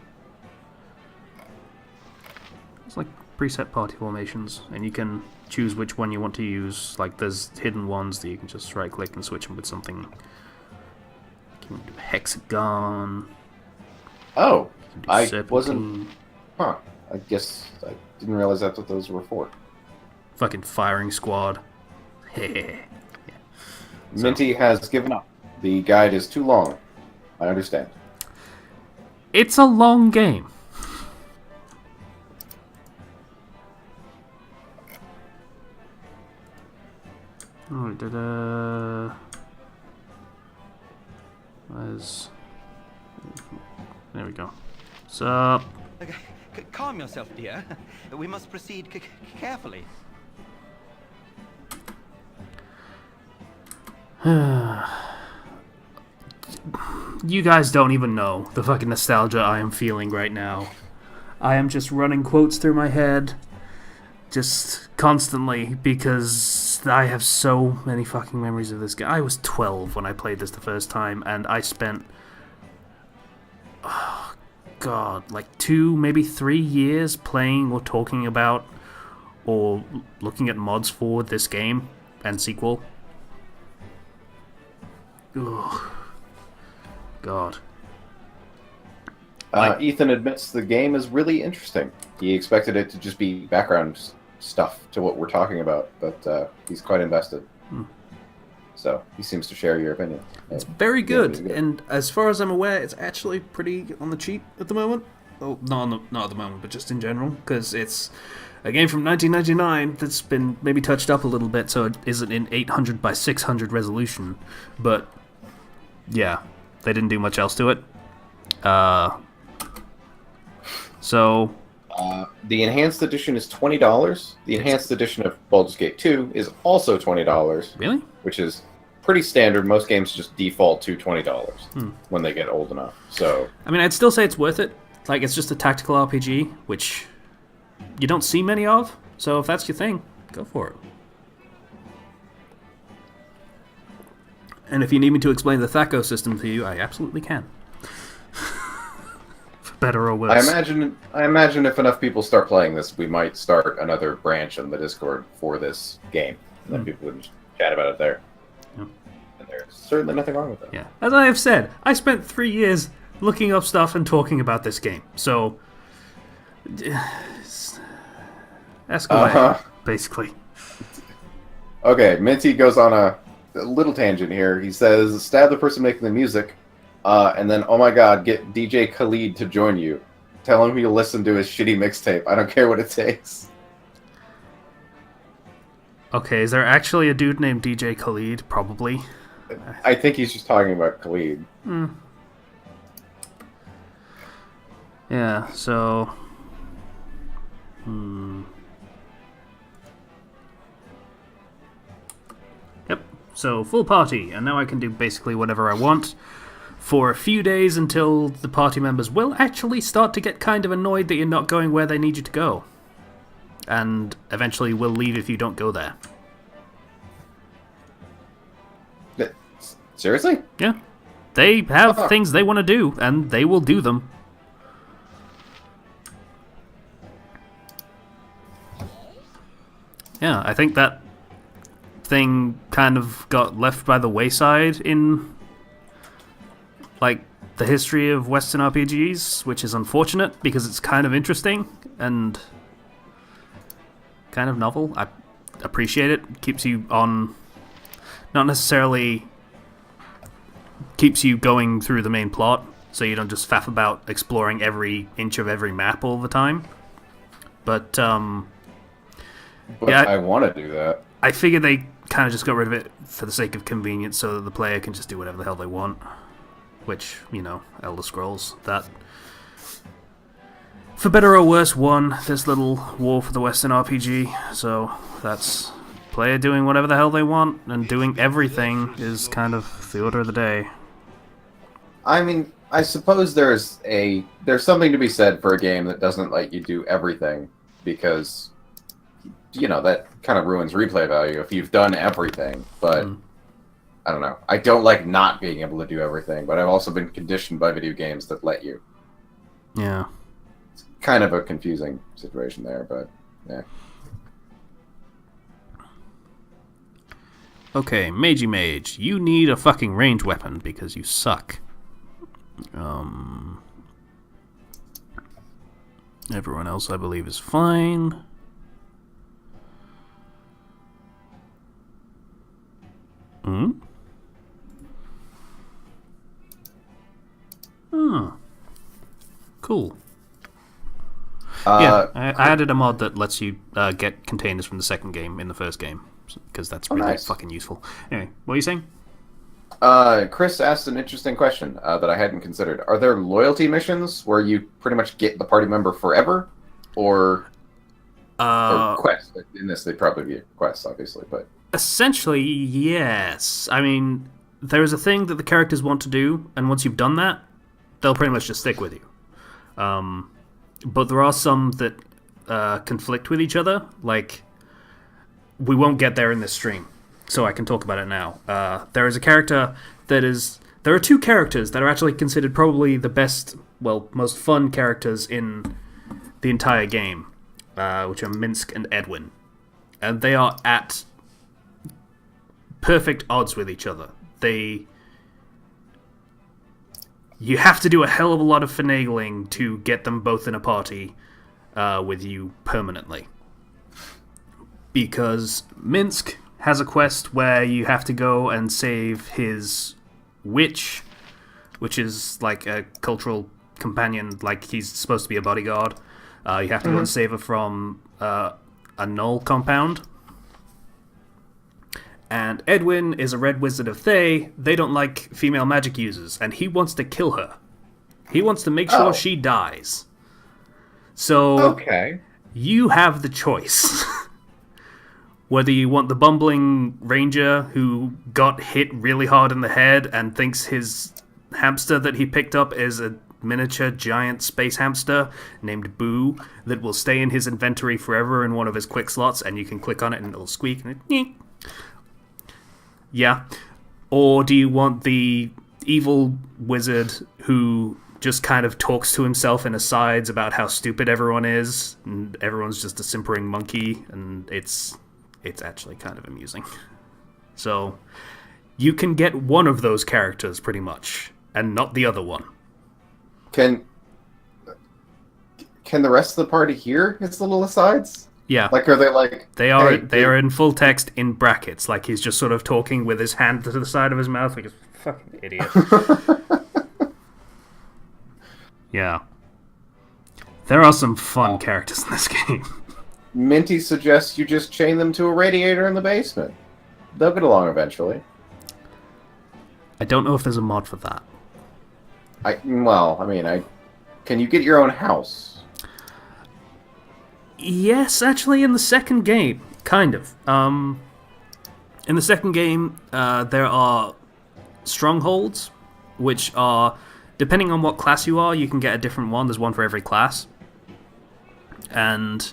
It's like preset party formations, and you can choose which one you want to use. Like, there's hidden ones that you can just right-click and switch them with something. You can do hexagon. Oh, I serpentine. wasn't... Huh. I guess I didn't realize that's what those were for. Fucking firing squad. Heh. Minty has given up. The guide is too long. I understand. It's a long game. Oh, there we go. What's up? Calm yourself, dear. We must proceed carefully. You guys don't even know the fucking nostalgia I am feeling right now. I am just running quotes through my head, just constantly, because I have so many fucking memories of this game. I was 12 when I played this the first time, and I spent, oh god, like 2, maybe 3 years playing or talking about or looking at mods for this game and sequel. Ugh. God. Ethan admits the game is really interesting. He expected it to just be background stuff to what we're talking about, but he's quite invested. So he seems to share your opinion. It's very good, and as far as I'm aware, it's actually pretty on the cheap at the moment. Well, not at the moment, but just in general, because it's a game from 1999 that's been maybe touched up a little bit, so it isn't in 800 by 600 resolution, but yeah, they didn't do much else to it. So the enhanced edition is $20. The enhanced edition of Baldur's Gate 2 is also $20. Really? Which is pretty standard. Most games just default to $20 when they get old enough. So I mean, I'd still say it's worth it. Like, it's just a tactical RPG, which you don't see many of. So if that's your thing, go for it. And if you need me to explain the Thaco system to you, I absolutely can. better or worse. I imagine if enough people start playing this, we might start another branch on the Discord for this game, and then people would just chat about it there. Yeah. And there's certainly nothing wrong with that. Yeah. As I have said, I spent 3 years looking up stuff and talking about this game. So, ask away, basically. Okay, Minty goes on a little tangent here. He says, stab the person making the music, and then, oh my god, get DJ Khalid to join you. Tell him you'll listen to his shitty mixtape. I don't care what it takes. Okay, is there actually a dude named DJ Khalid? Probably. I think he's just talking about Khalid. Yeah, so... Yep, so full party, and now I can do basically whatever I want for a few days until the party members will actually start to get kind of annoyed that you're not going where they need you to go. And eventually will leave if you don't go there. Seriously? Yeah. They have things they want to do, and they will do them. Yeah, I think that thing kind of got left by the wayside in, like, the history of Western RPGs, which is unfortunate because it's kind of interesting and kind of novel. I appreciate it. Keeps you on, not necessarily keeps you going through the main plot, so you don't just faff about exploring every inch of every map all the time. But yeah, I want to do that. I figure they kind of just got rid of it for the sake of convenience so that the player can just do whatever the hell they want. Which, you know, Elder Scrolls, that, for better or worse, won this little war for the Western RPG, so that's player doing whatever the hell they want, and doing everything is kind of the order of the day. I mean, I suppose there's something to be said for a game that doesn't let you do everything, because, you know, that kind of ruins replay value if you've done everything, but I don't know. I don't like not being able to do everything, but I've also been conditioned by video games that let you. Yeah. It's kind of a confusing situation there, but yeah. Okay, Magey Mage, you need a fucking range weapon because you suck. Everyone else, I believe, is fine. Cool. Yeah, I added a mod that lets you get containers from the second game in the first game, because that's really fucking useful. Anyway, what are you saying? Chris asked an interesting question that I hadn't considered. Are there loyalty missions where you pretty much get the party member forever? Or quests? In this, they'd probably be quests, obviously, but... Essentially, yes. I mean, there is a thing that the characters want to do, and once you've done that, they'll pretty much just stick with you. But there are some that conflict with each other. Like, we won't get there in this stream, so I can talk about it now. There is a character that is... There are two characters that are actually considered probably the best, well, most fun characters in the entire game, which are Minsk and Edwin. And they are at perfect odds with each other. You have to do a hell of a lot of finagling to get them both in a party with you permanently. Because Minsk has a quest where you have to go and save his witch, which is like a cultural companion, like he's supposed to be a bodyguard. You have to go and save her from a null compound. And Edwin is a red wizard of Thay. They don't like female magic users, and he wants to kill her. He wants to make sure she dies. So, you have the choice. Whether you want the bumbling ranger who got hit really hard in the head and thinks his hamster that he picked up is a miniature giant space hamster named Boo that will stay in his inventory forever in one of his quick slots, and you can click on it and it'll squeak and it... Yeah. Or do you want the evil wizard who just kind of talks to himself in asides about how stupid everyone is, and everyone's just a simpering monkey, and it's actually kind of amusing. So, you can get one of those characters, pretty much, and not the other one. Can the rest of the party hear his little asides? Yeah. Like, are they like... They are hey, they are in full text in brackets, like he's just sort of talking with his hand to the side of his mouth, like a fucking idiot. Yeah. There are some fun characters in this game. Minty suggests you just chain them to a radiator in the basement. They'll get along eventually. I don't know if there's a mod for that. Can you get your own house? Yes, actually, in the second game, kind of. In the second game, there are strongholds, which are, depending on what class you are, you can get a different one. There's one for every class. And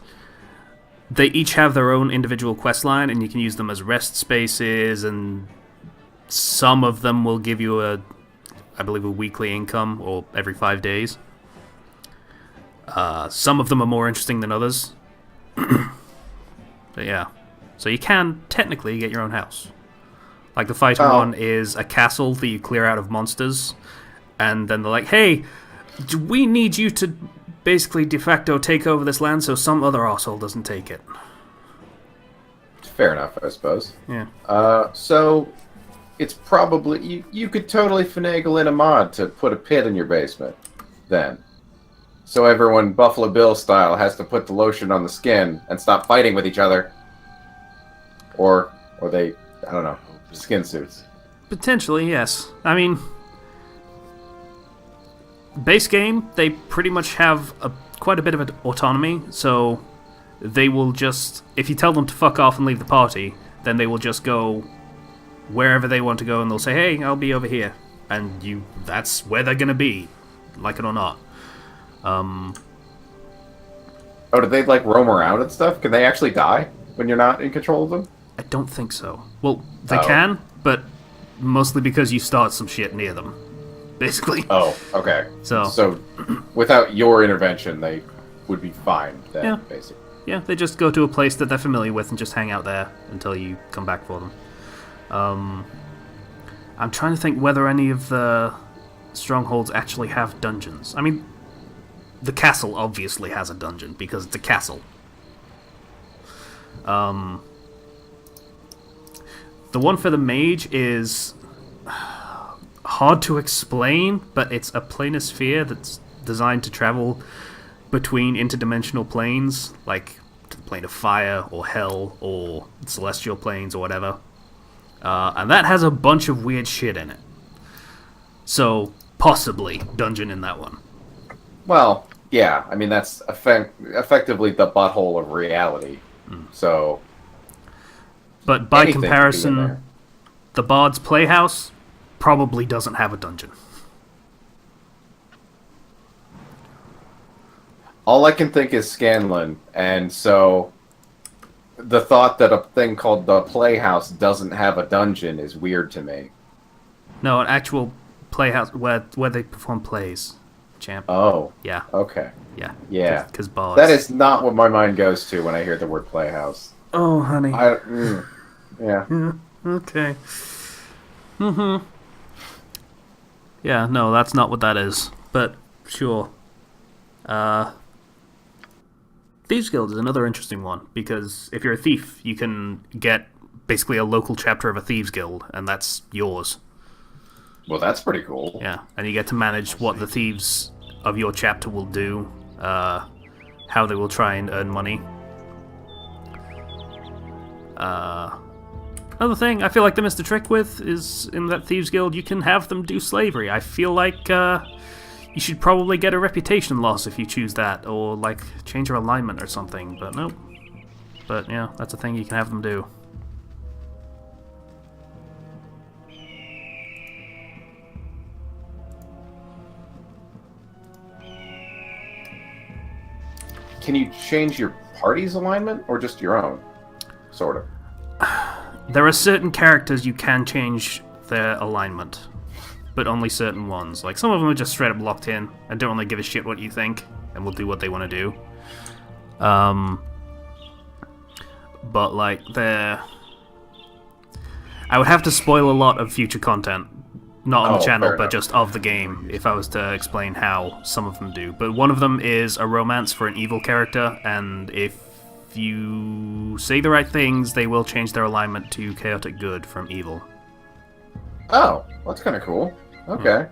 they each have their own individual quest line, and you can use them as rest spaces, and some of them will give you I believe, a weekly income, or every 5 days. Some of them are more interesting than others. But yeah. So you can technically get your own house. Like the fighter one is a castle that you clear out of monsters, and then they're like, hey, we need you to basically de facto take over this land so some other asshole doesn't take it. Fair enough, I suppose. Yeah. So it's probably... You could totally finagle in a mod to put a pit in your basement, then. So everyone, Buffalo Bill style, has to put the lotion on the skin and stop fighting with each other. Or they, I don't know, skin suits. Potentially, yes. I mean, base game, they pretty much have quite a bit of autonomy, so they will just... If you tell them to fuck off and leave the party, then they will just go wherever they want to go, and they'll say, hey, I'll be over here. And that's where they're gonna be, like it or not. Oh, do they, like, roam around and stuff? Can they actually die when you're not in control of them? I don't think so. Well, they can, but mostly because you start some shit near them, basically. Oh, okay. So without your intervention, they would be fine, then, yeah. basically. Yeah, they just go to a place that they're familiar with and just hang out there until you come back for them. I'm trying to think whether any of the strongholds actually have dungeons. I mean, the castle obviously has a dungeon, because it's a castle. The one for the mage is hard to explain, but it's a planisphere that's designed to travel between interdimensional planes, like to the plane of fire, or hell, or celestial planes, or whatever. And that has a bunch of weird shit in it. So, possibly, dungeon in that one. Well, yeah, I mean, that's effectively the butthole of reality. So... But by comparison, the Bard's Playhouse probably doesn't have a dungeon. All I can think is Scanlan, and so the thought that a thing called the Playhouse doesn't have a dungeon is weird to me. No, an actual playhouse where they perform plays, champ. Oh. Yeah. Okay. Yeah. Yeah. Because Bards. That is not what my mind goes to when I hear the word Playhouse. Oh, honey. Yeah. Yeah. Okay. Yeah, no, that's not what that is. But, sure. Thieves Guild is another interesting one, because if you're a thief, you can get basically a local chapter of a Thieves Guild, and that's yours. Well, that's pretty cool. Yeah, and you get to manage what the thieves of your chapter will do, how they will try and earn money. Another thing I feel like they missed a trick with is in that Thieves Guild you can have them do slavery. I feel like you should probably get a reputation loss if you choose that, or like change your alignment or something, but nope. But yeah, that's a thing you can have them do. Can you change your party's alignment, or just your own? Sort of. There are certain characters you can change their alignment. but only certain ones. Like, some of them are just straight up locked in and don't really give a shit what you think, and will do what they want to do. But, like, they're... I would have to spoil a lot of future content. Not on the channel, but just of the game, if I was to explain how some of them do. But one of them is a romance for an evil character, and if you say the right things, they will change their alignment to chaotic good from evil. Oh, that's kind of cool. Okay.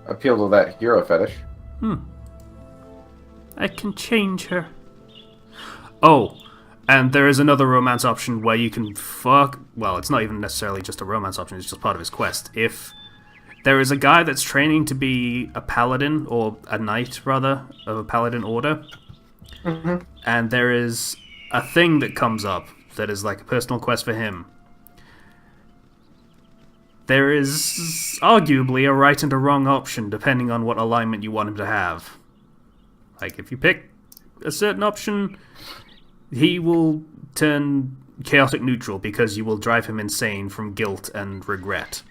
Appeal to that hero fetish. I can change her. Oh, and there is another romance option where you can fuck... Well, it's not even necessarily just a romance option, it's just part of his quest. If there is a guy that's training to be a paladin, or a knight, rather, of a paladin order, and there is a thing that comes up that is like a personal quest for him, there is arguably a right and a wrong option depending on what alignment you want him to have. Like, if you pick a certain option... he will turn chaotic neutral because you will drive him insane from guilt and regret.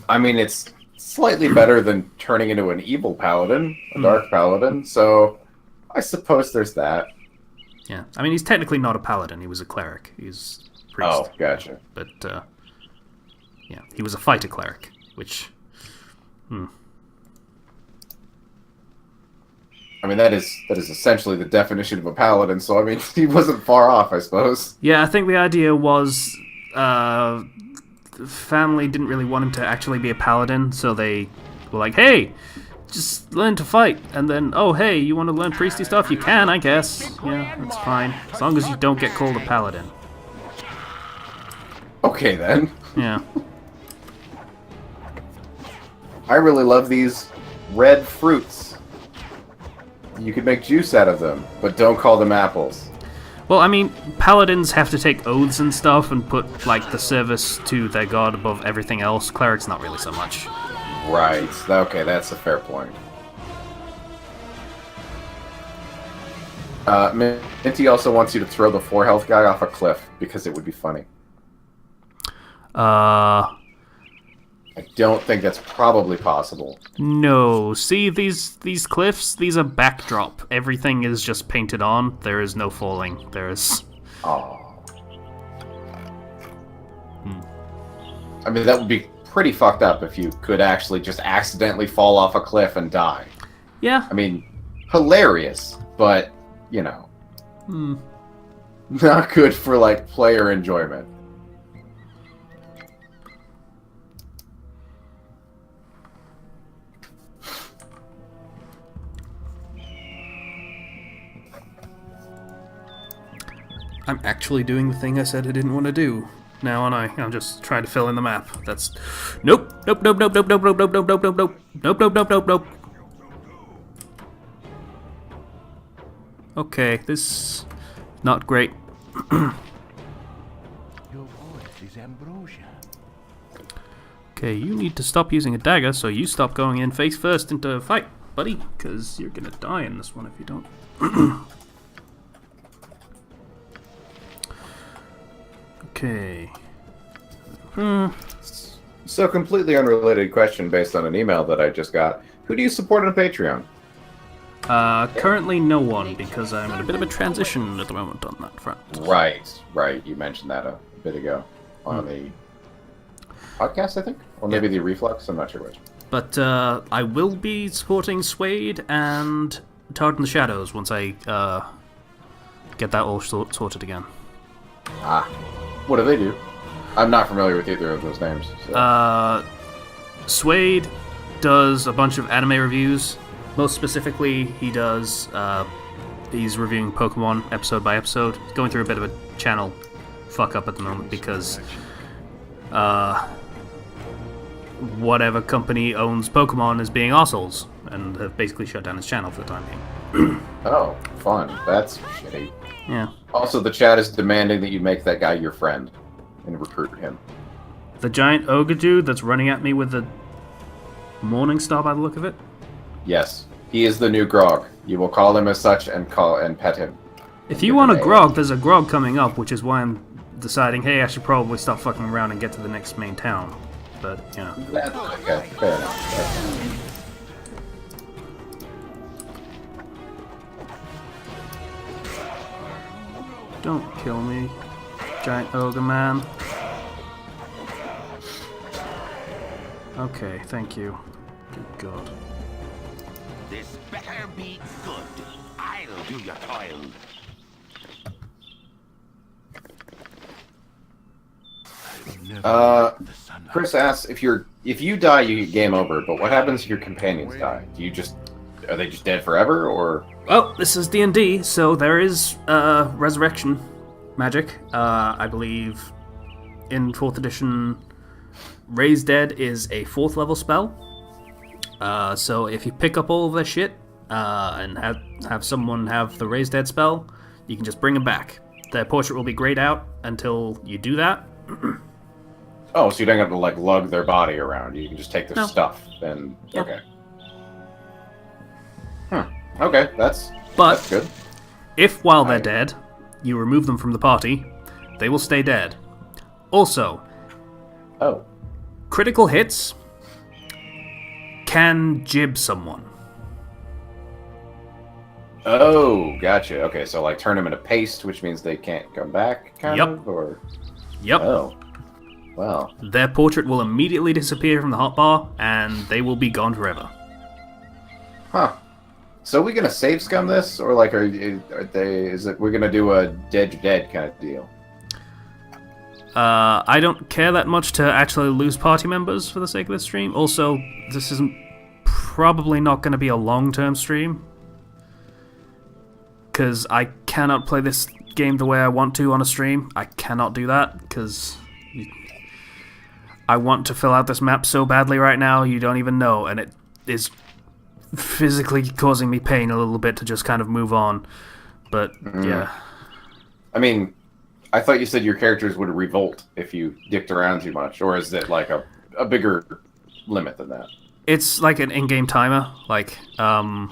I mean, it's slightly better than turning into an evil paladin, a dark paladin, so I suppose there's that. Yeah, I mean, he's technically not a paladin, he was a cleric. He's a priest. Oh, gotcha. But, yeah, he was a fighter cleric, which... I mean, that is essentially the definition of a paladin, so I mean, he wasn't far off, I suppose. Yeah, I think the idea was, family didn't really want him to actually be a paladin, so they were like, hey, just learn to fight, and then, oh, hey, you want to learn priesty stuff? You can, I guess. Yeah, that's fine. As long as you don't get called a paladin. Okay, then. Yeah. I really love these red fruits. You could make juice out of them, but don't call them apples. Well, I mean, paladins have to take oaths and stuff and put, like, the service to their god above everything else. Clerics, not really so much. Right. Okay, that's a fair point. Minty also wants you to throw the 4 health guy off a cliff, because it would be funny. I don't think that's probably possible. No. See, these cliffs, these are backdrop. Everything is just painted on. There is no falling. There is... Oh. I mean, that would be pretty fucked up if you could actually just accidentally fall off a cliff and die. Yeah. I mean, hilarious, but, you know. Not good for, like, player enjoyment. I'm actually doing the thing I said I didn't want to do. Now, aren't I? I'm just trying to fill in the map. That's... Nope! Nope, nope, nope, nope, nope, nope, nope, nope, nope, nope, nope. Nope, nope, nope, nope, nope. Okay, this... not great. Your voice is ambrosia. Okay, you need to stop using a dagger, so you stop going in face first into a fight, buddy, because you're gonna die in this one if you don't. Okay. So, completely unrelated question based on an email that I just got. Who do you support on Patreon? Currently no one, because I'm in a bit of a transition at the moment on that front. Right. You mentioned that a bit ago on the podcast, I think? Or maybe the Reflux, I'm not sure which. But I will be supporting Suede and Tard in the Shadows once I get that all sorted again. Ah. What do they do? I'm not familiar with either of those names. So. Suede does a bunch of anime reviews. Most specifically, he does... he's reviewing Pokemon episode by episode. He's going through a bit of a channel fuck-up at the moment because... whatever company owns Pokemon is being assholes, and have basically shut down his channel for the time being. Oh, fun. That's shitty. Yeah. Also, the chat is demanding that you make that guy your friend and recruit him. The giant ogre dude that's running at me with the morning star by the look of it? Yes. He is the new Grog. You will call him as such and pet him. If you want a Grog, there's a Grog coming up, which is why I'm deciding, hey, I should probably stop fucking around and get to the next main town. But, yeah. That's okay. Fair enough. Don't kill me, giant ogre man. Okay, thank you. Good God. This better be good. I'll do your toil. Chris asks if you die, you get game over. But what happens if your companions die? Are they just dead forever, or? Well, this is D&D, so there is resurrection magic. I believe in 4th edition, Raise Dead is a 4th level spell. So if you pick up all of their shit and have someone have the Raise Dead spell, you can just bring them back. Their portrait will be grayed out until you do that. Oh, so you don't have to like lug their body around. You can just take their stuff and Yeah. okay. Okay, that's good. If while they're dead, you remove them from the party, they will stay dead. Also, critical hits can jib someone. Oh, gotcha. Okay, so like turn them into paste, which means they can't come back, kind of, or. Yep. Oh. Wow. Their portrait will immediately disappear from the hotbar, and they will be gone forever. Huh. So are we gonna save scum this, or like we're gonna do a dead kind of deal? I don't care that much to actually lose party members for the sake of this stream. Also, this isn't probably not going to be a long-term stream, because I cannot play this game the way I want to on a stream. I cannot do that, because I want to fill out this map so badly right now, you don't even know, and it is physically causing me pain a little bit to just kind of move on. But, yeah. I mean, I thought you said your characters would revolt if you dicked around too much, or is it like a bigger limit than that? It's like an in-game timer, like a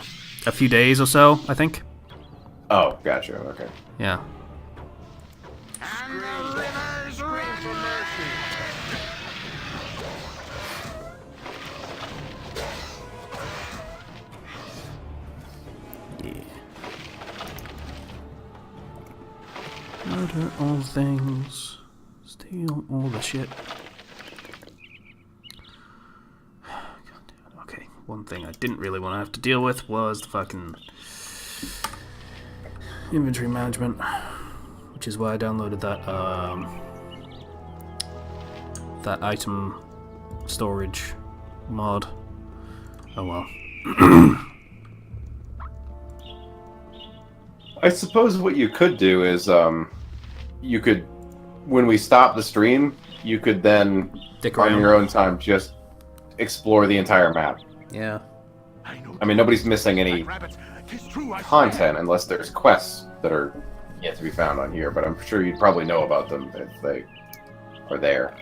few days or so, I think. Oh, gotcha, okay. Yeah. And the river's ready. Murder all things. Steal all the shit. Okay, one thing I didn't really want to have to deal with was the fucking inventory management, which is why I downloaded that item storage mod. Oh well. I suppose what you could do is, you could, when we stop the stream, you could then, Dick on around. your own time, just explore the entire map. Yeah. I mean, nobody's missing any content unless there's quests that are yet to be found on here, but I'm sure you'd probably know about them if they are there.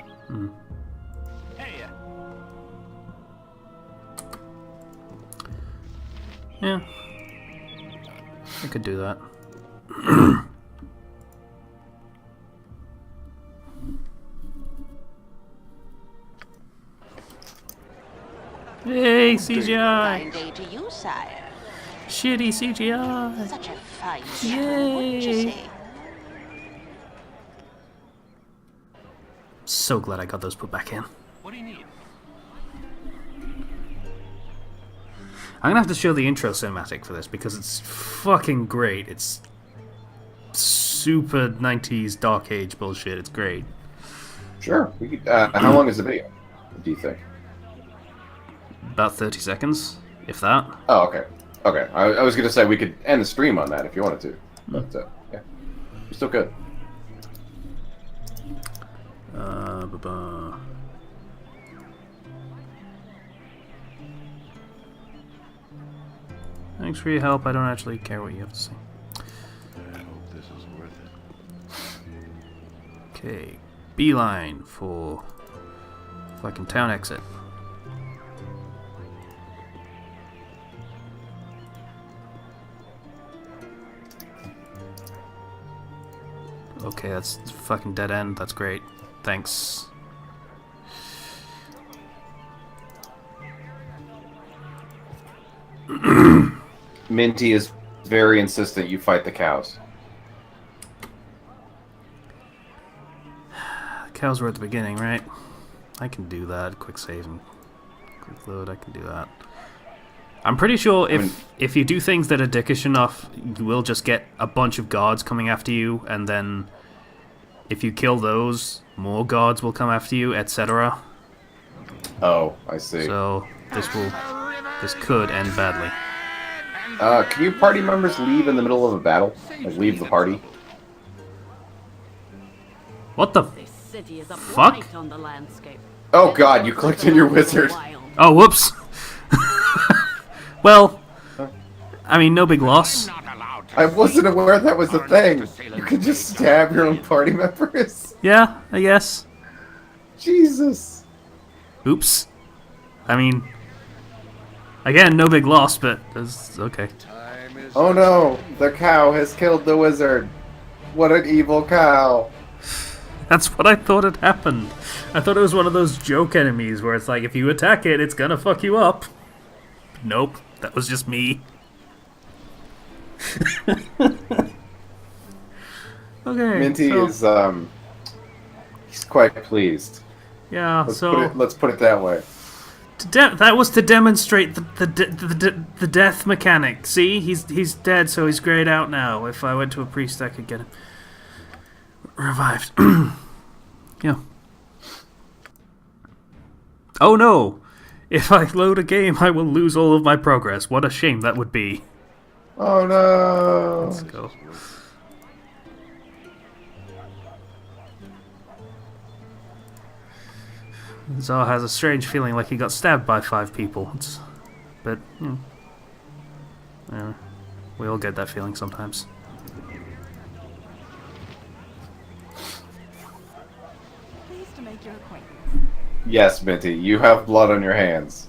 Yeah. I could do that. Hey, CGI! Fine day to you, sire. Shitty CGI! Such a fine show, wouldn't you Yay! say? So glad I got those put back in. What do you need? I'm gonna have to show the intro cinematic for this because it's fucking great. It's super 90s Dark Age bullshit. It's great. Sure. We could, how long is the video, do you think? About 30 seconds, if that. Oh, okay. Okay. I was going to say we could end the stream on that if you wanted to. But, yeah. You're still good. Thanks for your help. I don't actually care what you have to say. I hope this is worth it. Okay. Beeline for fucking town exit. Okay, that's a fucking dead end. That's great. Thanks. Minty is very insistent you fight the cows. Cows were at the beginning, right? I can do that. Quick save and quick load. I can do that. I'm pretty sure if you do things that are dickish enough, you will just get a bunch of guards coming after you, and then if you kill those, more guards will come after you, etc. Oh, I see. So this could end badly. Can you party members leave in the middle of a battle? Like, leave the party? What the City is a fuck? blight on the landscape. Oh god, you clicked in your wizard. Oh, whoops. Well, I mean, no big loss. I wasn't aware that was a thing. You can just stab your own party members? Yeah, I guess. Jesus. Oops. I mean, again, no big loss, but it's okay. Oh no, the cow has killed the wizard. What an evil cow. That's what I thought had happened. I thought it was one of those joke enemies where it's like, if you attack it, it's gonna fuck you up. Nope, that was just me. Okay. Minty so, is, he's quite pleased. Yeah, Let's put it that way. That was to demonstrate the death mechanic. See, he's dead, so he's grayed out now. If I went to a priest, I could get him revived. Yeah. Oh no! If I load a game, I will lose all of my progress. What a shame that would be. Oh no! Let's go. Zar has a strange feeling like he got stabbed by 5 people. But, yeah, we all get that feeling sometimes. Pleased to make your acquaintance. Yes, Minty, you have blood on your hands.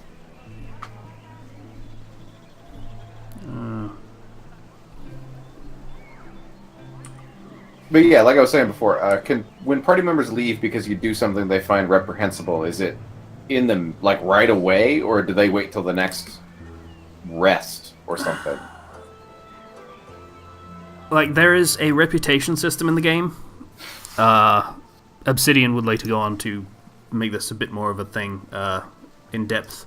But yeah, like I was saying before, when party members leave because you do something they find reprehensible, is it in them like right away, or do they wait till the next rest or something? Like, there is a reputation system in the game. Obsidian would later go on to make this a bit more of a thing in depth.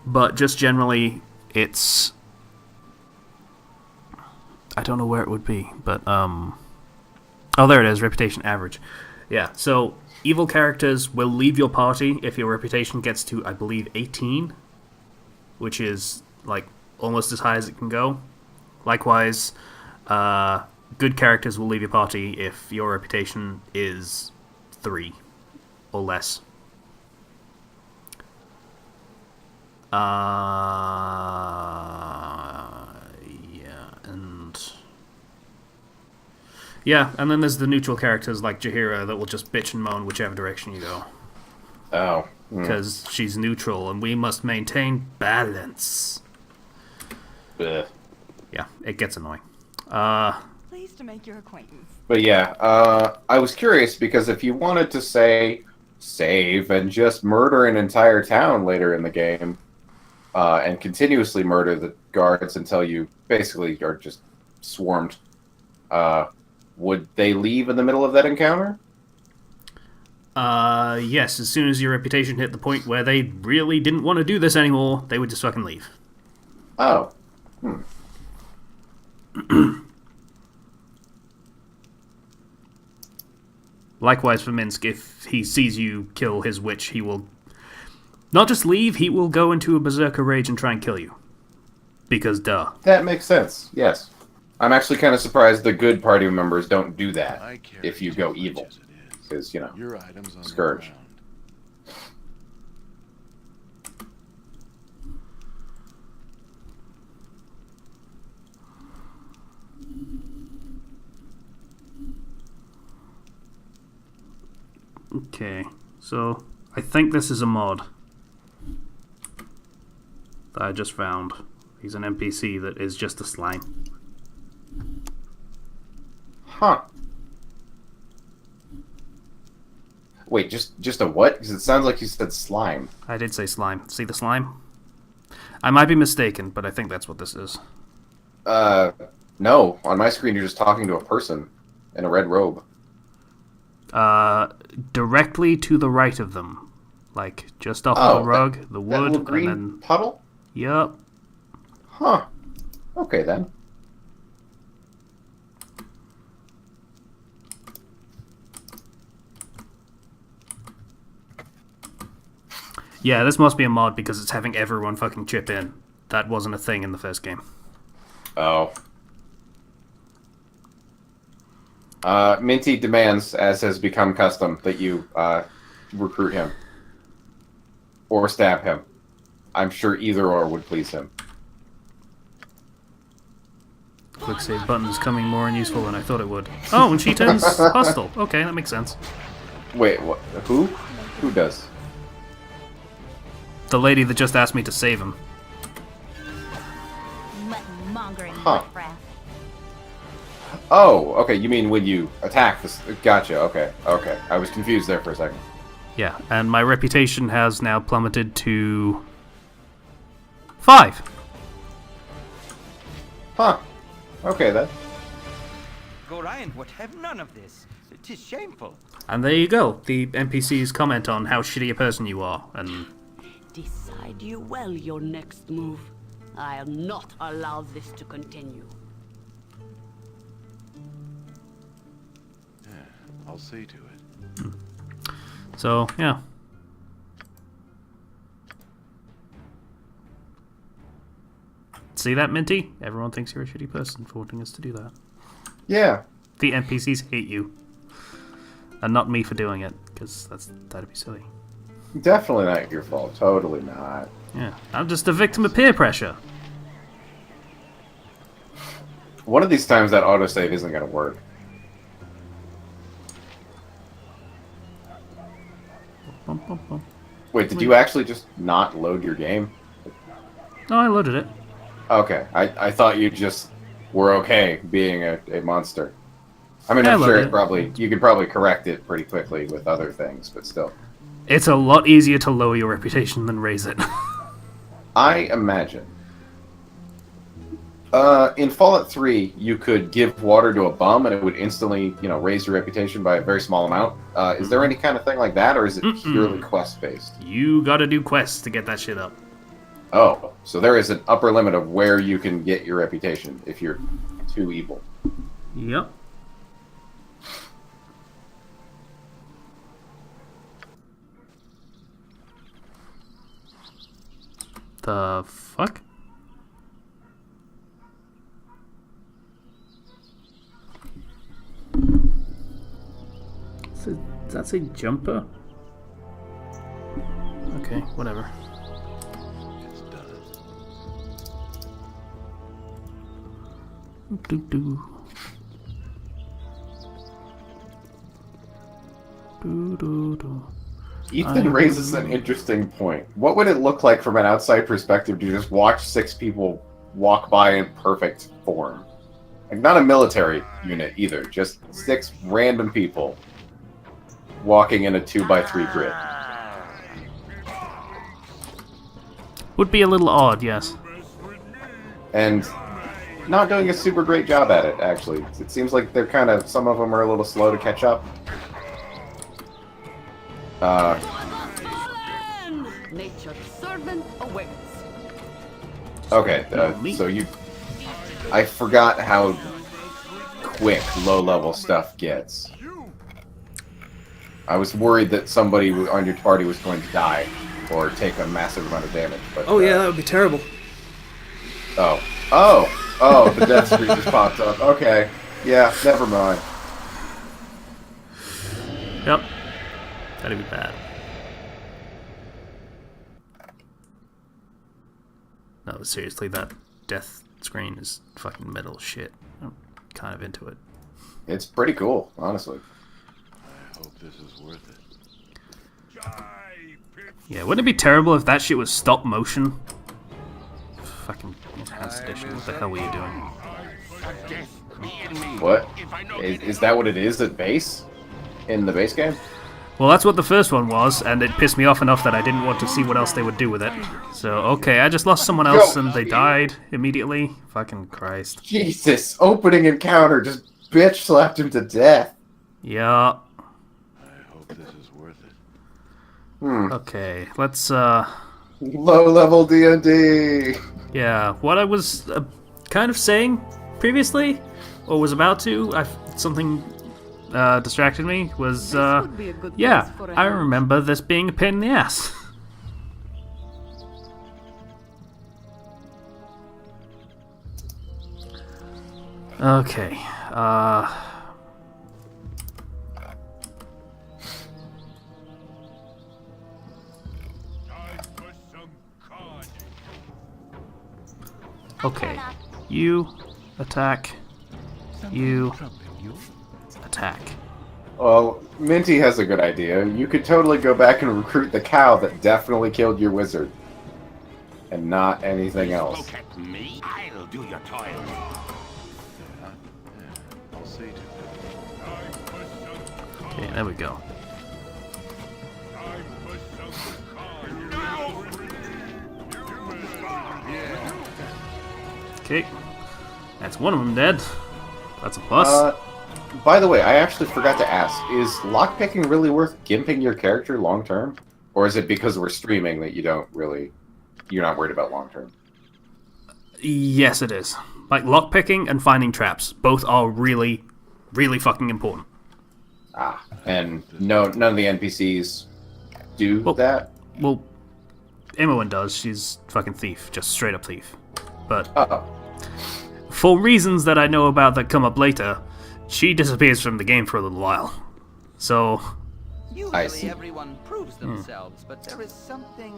But just generally, it's... I don't know where it would be, but... Oh, there it is, reputation average. Yeah, so evil characters will leave your party if your reputation gets to, I believe, 18, which is, like, almost as high as it can go. Likewise, good characters will leave your party if your reputation is 3 or less. Yeah, and then there's the neutral characters like Jaheira that will just bitch and moan whichever direction you go. Oh. Because she's neutral, and we must maintain balance. Blech. Yeah, it gets annoying. Pleased to make your acquaintance. But yeah, I was curious because if you wanted to say save and just murder an entire town later in the game, and continuously murder the guards until you basically are just swarmed, would they leave in the middle of that encounter? Yes, as soon as your reputation hit the point where they really didn't want to do this anymore, they would just fucking leave. Oh. Likewise for Minsk, if he sees you kill his witch, he will not just leave, he will go into a berserker rage and try and kill you. Because duh. That makes sense, yes. I'm actually kind of surprised the good party members don't do that if you go evil. Because, you know, Your items on Scourge. the ground. Okay, so I think this is a mod that I just found. He's an NPC that is just a slime. Huh. Wait, just a what? Because it sounds like you said slime. I did say slime. See the slime? I might be mistaken, but I think that's what this is. No. On my screen, you're just talking to a person in a red robe. Directly to the right of them. Like, just off the rug, the wood, that little green and then... puddle? Yup. Huh. Okay, then. Yeah, this must be a mod because it's having everyone fucking chip in. That wasn't a thing in the first game. Oh. Minty demands, as has become custom, that you recruit him. Or stab him. I'm sure either or would please him. Quick save button is coming more unuseful than I thought it would. Oh, and she turns hostile. Okay, that makes sense. Wait, what? Who? Who does? The lady that just asked me to save him. Mutton-mongering Huh. riffraff. Oh, okay, you mean when you attack this... Gotcha, okay, okay. I was confused there for a second. Yeah, and my reputation has now plummeted to... 5. Huh. Okay, then. Gorion would have none of this. 'Tis shameful. And there you go. The NPCs comment on how shitty a person you are, and... Decide you well your next move. I'll not allow this to continue. Yeah, I'll see to it. So, yeah. See that, Minty? Everyone thinks you're a shitty person for wanting us to do that. Yeah. The NPCs hate you. And not me for doing it, because that'd be silly. Definitely not your fault. Totally not. Yeah, I'm just a victim of peer pressure. One of these times that autosave isn't going to work. Bum, bum, bum. Wait, did you actually just not load your game? No, I loaded it. Okay, I thought you just were okay being a monster. I mean, Yeah, I'm I sure loaded it. you could probably correct it pretty quickly with other things, but still. It's a lot easier to lower your reputation than raise it. I imagine. In Fallout 3, you could give water to a bum and it would instantly, raise your reputation by a very small amount. Is there any kind of thing like that, or is it purely quest-based? You gotta do quests to get that shit up. Oh, so there is an upper limit of where you can get your reputation if you're too evil. Yep. The fuck? Does that say jumper? Okay, whatever. It's done. Do. Ethan raises an interesting point. What would it look like from an outside perspective to just watch 6 people walk by in perfect form? Like, not a military unit either, just 6 random people walking in a 2x3 grid. Would be a little odd, yes. And not doing a super great job at it, actually. It seems like they're some of them are a little slow to catch up. Nature's servant awaits. Okay, so I forgot how quick low-level stuff gets. I was worried that somebody on your party was going to die or take a massive amount of damage. But, Oh yeah, that would be terrible. Oh, the death screen just popped up. Okay, yeah, never mind. Yep. That'd be bad. No, seriously, that death screen is fucking metal shit. I'm kind of into it. It's pretty cool, honestly. I hope this is worth it. Yeah, wouldn't it be terrible if that shit was stop motion? Fucking enhanced edition. What the hell were you doing? What? Is that what it is at base? In the base game? Well, that's what the first one was, and it pissed me off enough that I didn't want to see what else they would do with it. So, okay, I just lost someone else and they died immediately. Fucking Christ. Jesus, opening encounter just bitch slapped him to death. Yeah. I hope this is worth it. Okay, let's, Low-level D&D. yeah, what I was kind of saying previously, or was about to, something distracted me, was, would be a good yeah, place for a I house. remember this being a pain in the ass. Okay, okay, you attack, you attack. Well, Minty has a good idea. You could totally go back and recruit the cow that definitely killed your wizard. And not anything else. Look at me. I'll do your toil. I'll see to it. Okay, there we go. Okay, that's one of them dead. That's a plus. By the way, I actually forgot to ask, is lockpicking really worth gimping your character long term? Or is it because we're streaming that you're not worried about long term? Yes, it is. Like, lockpicking and finding traps. Both are really, really fucking important. Ah, and none of the NPCs do that? Well, Imoen does. She's fucking thief. Just straight up thief. But for reasons that I know about that come up later, she disappears from the game for a little while. So... Usually everyone proves themselves, but there is something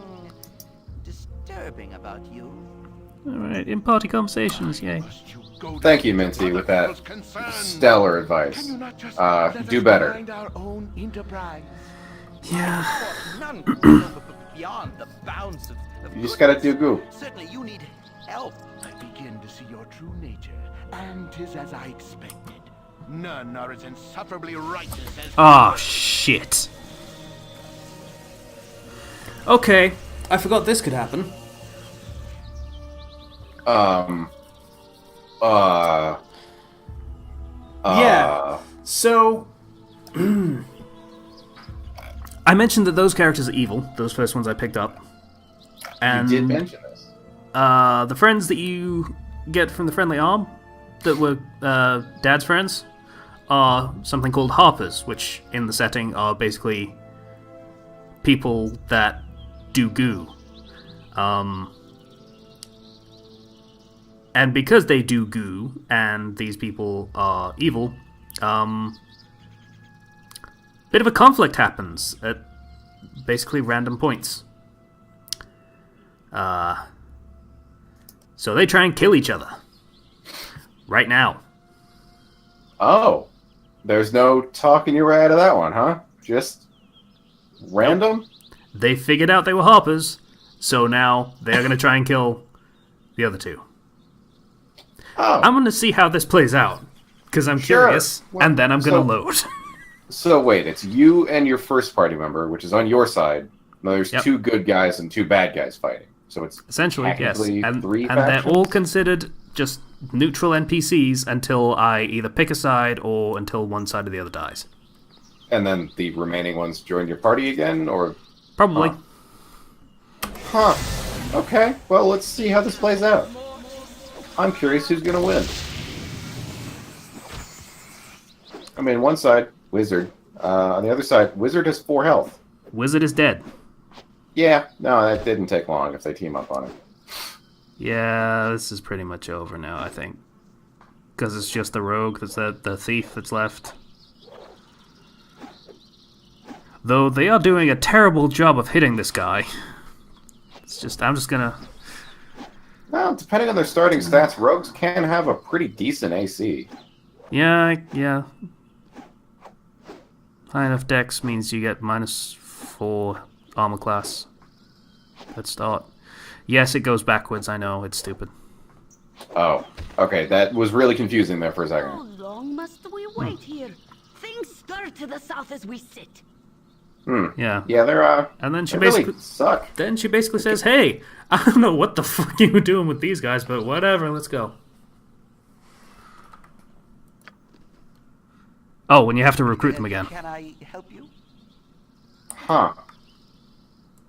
disturbing about you. Alright, in-party conversations, yay. Thank you, Minty, with that stellar advice. Do better. Yeah. None can go beyond the bounds of You just gotta do goo. Certainly you need help. I begin to see your true nature, and 'tis as I expected. None are as insufferably righteous as... Ah, shit. Okay, I forgot this could happen. Yeah, so... I mentioned that those characters are evil, those first ones I picked up. And You did mention this. the friends that you get from the friendly arm, that were Dad's friends, are something called Harpers, which in the setting are basically people that do goo. And because they do goo, and these people are evil, bit of a conflict happens at basically random points. So they try and kill each other. Right now. Oh. There's no talking your way out of that one, huh? Just random? They figured out they were Harpers, so now they're going to try and kill the other two. Oh. I'm going to see how this plays out, because I'm curious, and then I'm going to load. So wait, it's you and your first party member, which is on your side. Now there's Yep. 2 good guys and 2 bad guys fighting. So it's Essentially, yes. technically And 3 they're factions? all considered just neutral NPCs until I either pick a side or until one side or the other dies. And then the remaining ones join your party again, or... Probably. Huh. Okay, well, let's see how this plays out. I'm curious who's gonna win. I mean, one side, Wizard. On the other side, Wizard has 4 health. Wizard is dead. Yeah, no, that didn't take long if they team up on it. Yeah, this is pretty much over now, I think. Because it's just the rogue, that's the thief that's left. Though they are doing a terrible job of hitting this guy. It's just, I'm just gonna... Well, depending on their starting stats, rogues can have a pretty decent AC. Yeah. High enough dex means you get -4 armor class. Let's start. Yes, it goes backwards, I know, it's stupid. Oh, okay, that was really confusing there for a How second. long must we wait here? Things stir to the south as we sit. Yeah. Yeah, they're And then she they really basically suck. Then she basically says, "Hey, I don't know what the fuck you were doing with these guys, but whatever, let's go." Oh, when you have to recruit them again. Can I help you? Huh.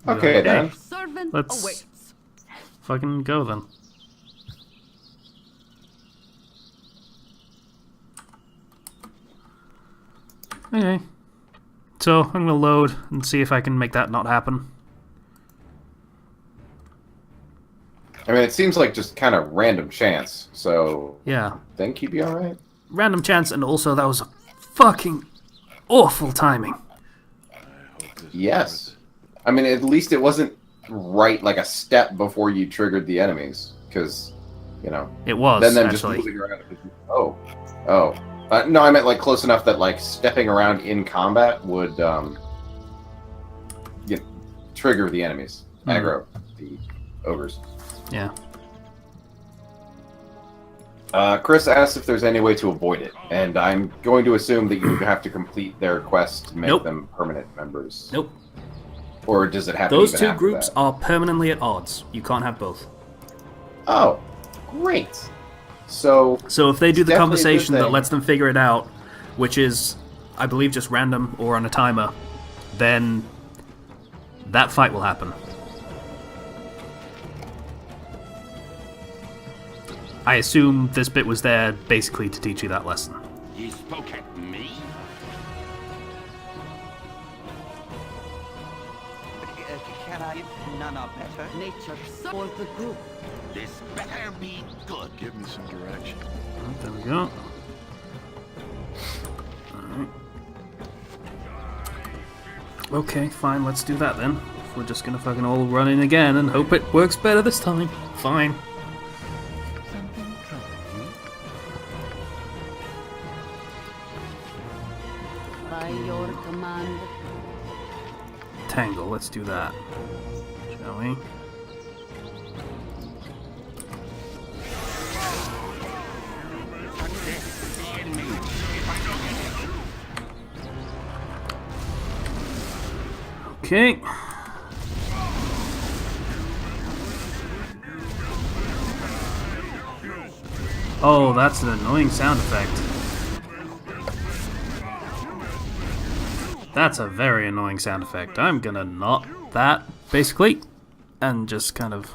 Okay, then. Servant Let's awaits. fucking go then. Okay. So, I'm gonna load and see if I can make that not happen. I mean, it seems like just kind of random chance, so... Yeah. Think he'd be alright? Random chance, and also that was fucking awful timing. Yes. I mean, at least it wasn't right, like a step before you triggered the enemies, because, you know... It was, then them actually. just moving around... Oh. Oh. No, I meant, like, close enough that, like, stepping around in combat would, trigger the enemies. Aggro the ogres. Yeah. Chris asks if there's any way to avoid it, and I'm going to assume that you have to complete their quest to make them permanent members. Nope. Or does it happen Those even two after groups that? are permanently at odds. You can't have both. Oh, great. So if they do the definitely a good conversation that thing. lets them figure it out, which is, I believe, just random or on a timer, then that fight will happen. I assume this bit was there basically to teach you that lesson. He spoke at me? Can I? None are better. Nature supports the group. This better be good. Give me some direction. There we go. Alright. Okay, fine, let's do that then. If we're just gonna fucking all run in again and hope it works better this time. Fine. By your command. Tangle, let's do that. Shall we? Okay. Oh, that's an annoying sound effect. That's a very annoying sound effect. I'm gonna not that, basically, and just kind of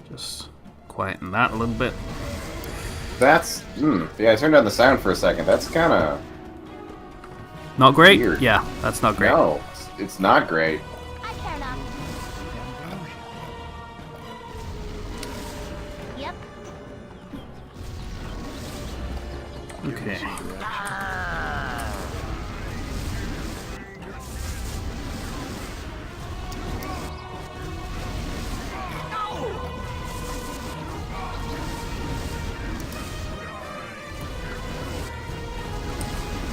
just quieten that a little bit. That's yeah. I turned down the sound for a second. That's kind of Not great? weird. Yeah, that's not great. No, it's not great. I care not. Yep. Okay.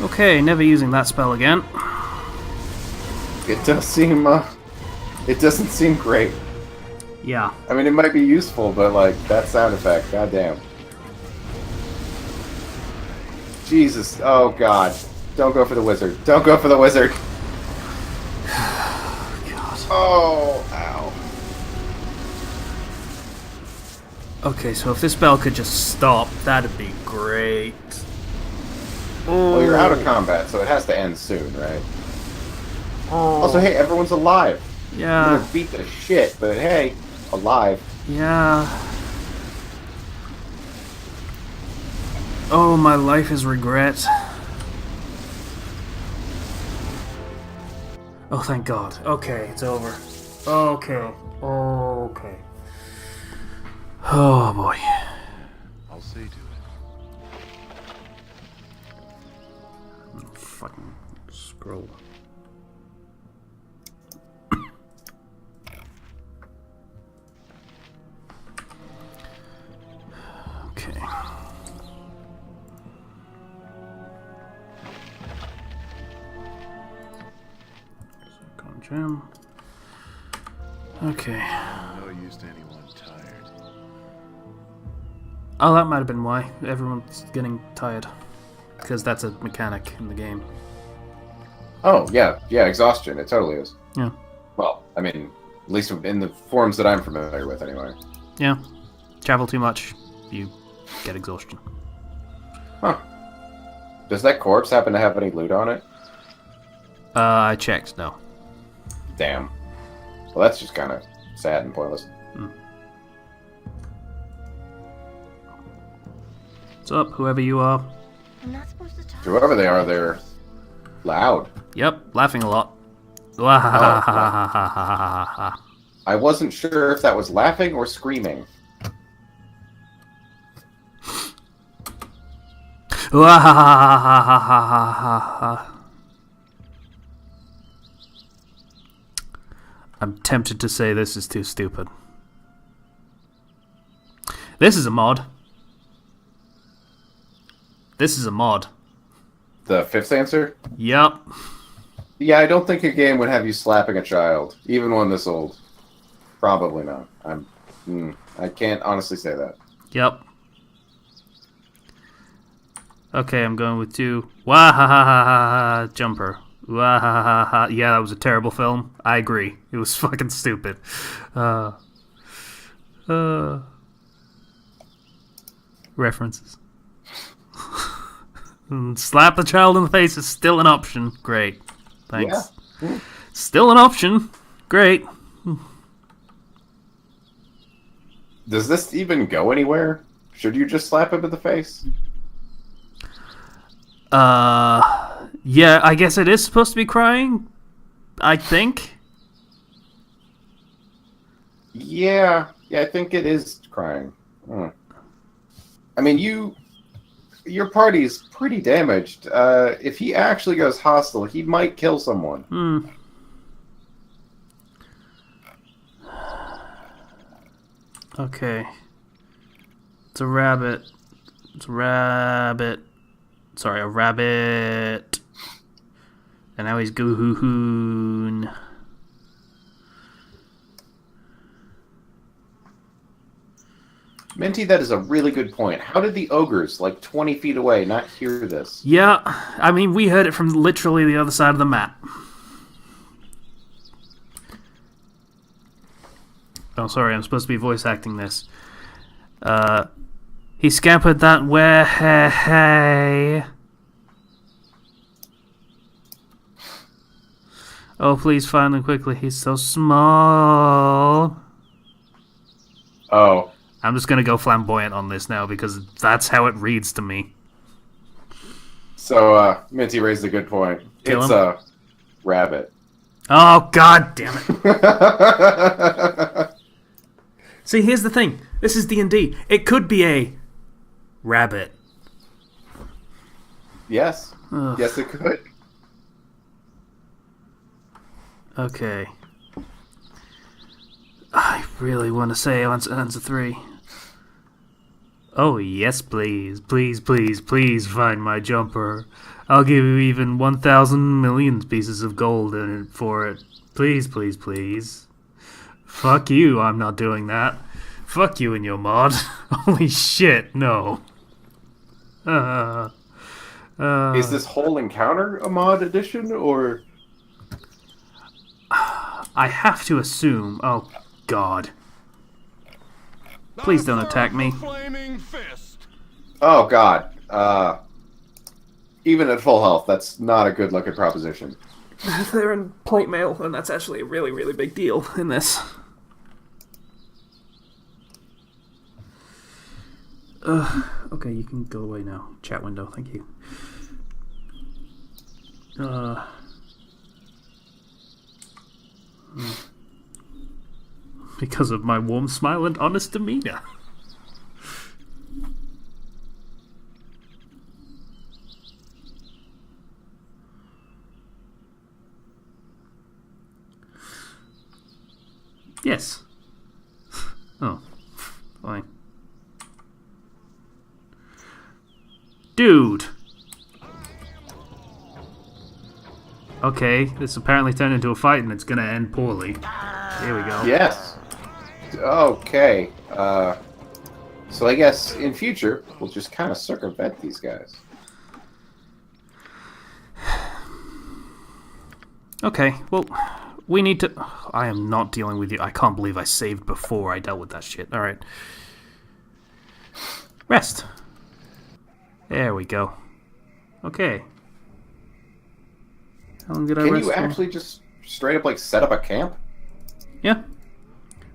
Okay, never using that spell again. It does seem it doesn't seem great. Yeah. I mean, it might be useful, but like that sound effect, goddamn. Jesus, oh god. Don't go for the wizard. Don't go for the wizard. God. Oh, ow. Okay, so if this spell could just stop, that'd be great. Well, you're out of combat, so it has to end soon, right? Also, hey, everyone's alive. I'm Yeah. gonna beat the shit, but hey, alive. Yeah. Oh, my life is regret. Oh, thank God. Okay, it's over. Okay. Okay. Oh, boy. I'll see to it. Fucking scroll. Okay. Gem. Okay. No use to anyone tired. Oh, that might have been why. Everyone's getting tired. Because that's a mechanic in the game. Oh, yeah. Yeah, exhaustion. It totally is. Yeah. Well, I mean, at least in the forms that I'm familiar with, anyway. Yeah. Travel too much, you get exhaustion. Huh. Does that corpse happen to have any loot on it? I checked, no. Damn. Well, that's just kind of sad and pointless. What's up, whoever you are? I'm not supposed to talk. Whoever they are, they're loud. Yep, laughing a lot. I wasn't sure if that was laughing or screaming. I'm tempted to say this is too stupid. This is a mod. This is a mod. The fifth answer? Yep. Yeah, I don't think a game would have you slapping a child, even one this old. Probably not. I can't honestly say that. Yep. Okay, I'm going with 2. Wahahaha jumper. Wahahaha. Yeah, that was a terrible film. I agree. It was fucking stupid. References. Slap the child in the face is still an option. Great. Thanks. Yeah. Still an option. Great. Does this even go anywhere? Should you just slap him in the face? Yeah, I guess it is supposed to be crying. I think. Yeah, I think it is crying. I mean, your party's pretty damaged. If he actually goes hostile, he might kill someone. Okay. It's a rabbit. It's a rabbit. Sorry, a rabbit. And now he's Goohoon. Minty, that is a really good point. How did the ogres, like 20 feet away, not hear this? Yeah, I mean, we heard it from literally the other side of the map. Oh, sorry, I'm supposed to be voice acting this. He scampered that way. Oh, please find him quickly. He's so small. Oh. I'm just gonna go flamboyant on this now because that's how it reads to me. So, Minty raised a good point. Kill It's him? a rabbit. Oh, god damn it. See, here's the thing. This is D&D. It could be a rabbit. Yes. Ugh. Yes, it could. Okay. I really want to say answer 3. Oh, yes, please. Please, please, please find my jumper. I'll give you even 1,000 million pieces of gold in it for it. Please, please, please. Fuck you, I'm not doing that. Fuck you and your mod. Holy shit, no. Is this whole encounter a mod edition, or... I have to assume... Oh, God. Please don't attack me. Oh, God. Even at full health, that's not a good-looking proposition. They're in plate mail, and that's actually a really, really big deal in this. Okay, you can go away now. Chat window, thank you. Because of my warm smile and honest demeanor. Yes. Oh, fine. Dude! Okay, this apparently turned into a fight and it's gonna end poorly. Here we go. Yes. Okay. So I guess in future, we'll just kind of circumvent these guys. Okay, well, we need to... I am not dealing with you. I can't believe I saved before I dealt with that shit. Alright. Rest. There we go. Okay. How long did I rest? Can you actually just straight up, like, set up a camp? Yeah.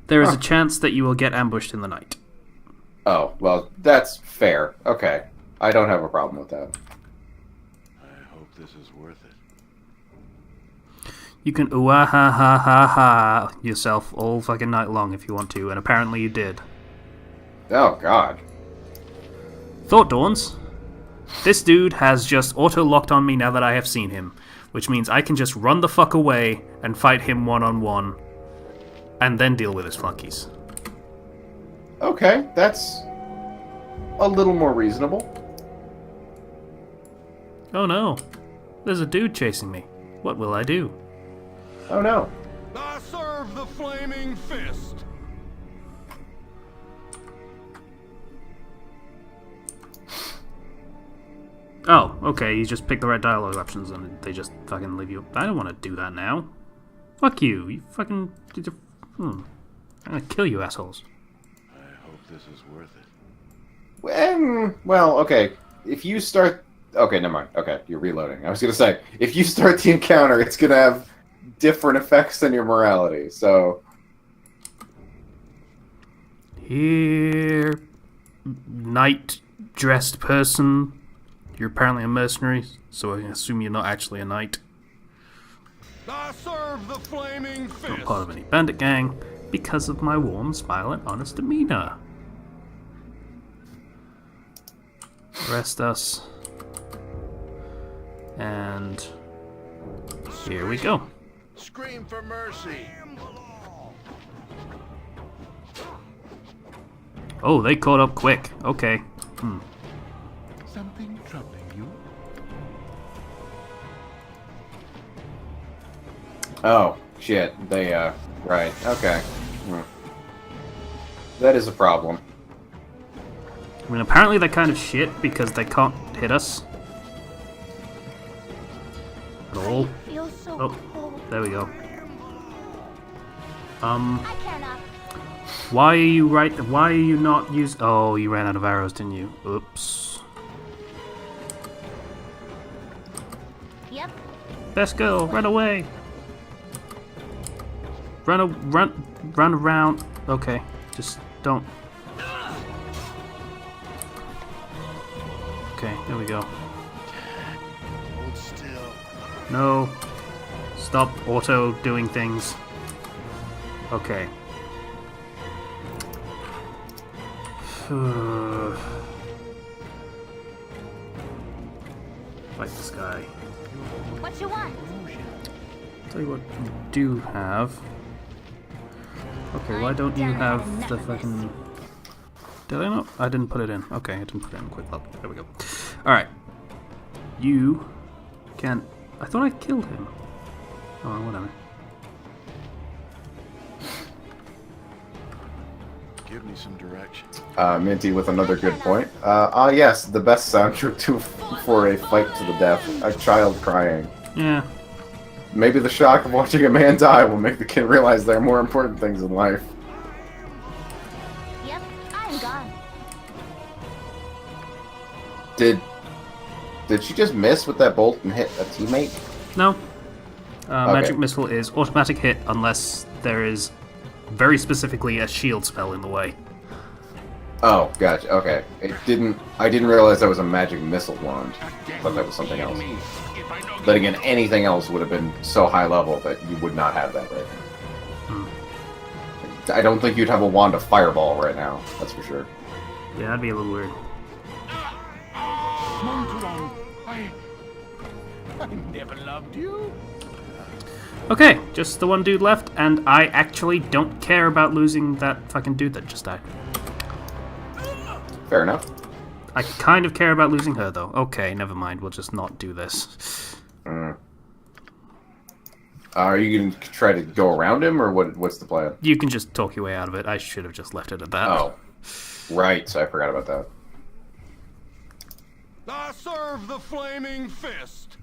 There is a chance that you will get ambushed in the night. Oh, well, that's fair. Okay. I don't have a problem with that. I hope this is worth it. You can ooh-ah ha ha ha ha yourself all fucking night long if you want to, and apparently you did. Oh, God. Thought dawns. This dude has just auto-locked on me now that I have seen him, which means I can just run the fuck away and fight him one-on-one, and then deal with his flunkies. Okay, that's a little more reasonable. Oh no. There's a dude chasing me. What will I do? Oh no. I serve the flaming fist. Oh, okay, you just pick the right dialogue options and they just fucking leave you... I don't want to do that now. Fuck you. You fucking... I'm gonna kill you, assholes. I hope this is worth it. Well, okay. If you start... Okay, never mind. Okay, you're reloading. I was gonna say, if you start the encounter, it's gonna have different effects than your morality, so... Here... Knight-dressed person... You're apparently a mercenary, so I assume you're not actually a knight. I serve the flaming fist. Not part of any bandit gang, because of my warm smile and honest demeanor. Arrest us. And here we go. Scream for mercy. Oh, they caught up quick. Okay. Something troubling you? Oh, shit. They, right. Okay. That is a problem. I mean, apparently they're kind of shit because they can't hit us. At all. I feel so Oh, cold. there we go. I cannot. Why are you not use... Oh, you ran out of arrows, didn't you? Oops. Yep. Best girl, run away. Run around. Okay, just don't. Okay, there we go. Hold still. No. Stop auto doing things. Okay. Fight this guy. What you want? Tell you what you do have. Okay, why don't you have the fucking... Did I not? I didn't put it in. Okay, I didn't put it in. Quick look. There we go. Alright. You can... I thought I killed him. Oh, whatever. Give me some direction. Minty with another good point. Yes, the best soundtrack for a fight to the death. A child crying. Yeah. Maybe the shock of watching a man die will make the kid realize there are more important things in life. Yep, I'm gone. Did she just miss with that bolt and hit a teammate? No. Okay. Magic Missile is automatic hit unless there is very specifically a shield spell in the way. Oh, gotcha. Okay. I didn't realize that was a magic missile wand. I thought that was something else. But again, anything else would have been so high level that you would not have that right now. I don't think you'd have a wand of fireball right now. That's for sure. Yeah, that'd be a little weird. I never loved you. Okay, just the one dude left, and I actually don't care about losing that fucking dude that just died. Fair enough. I kind of care about losing her, though. Okay, never mind. We'll just not do this. Are you going to try to go around him, or what's the plan? You can just talk your way out of it. I should have just left it at that. Oh. Right, I forgot about that. I serve the flaming fist.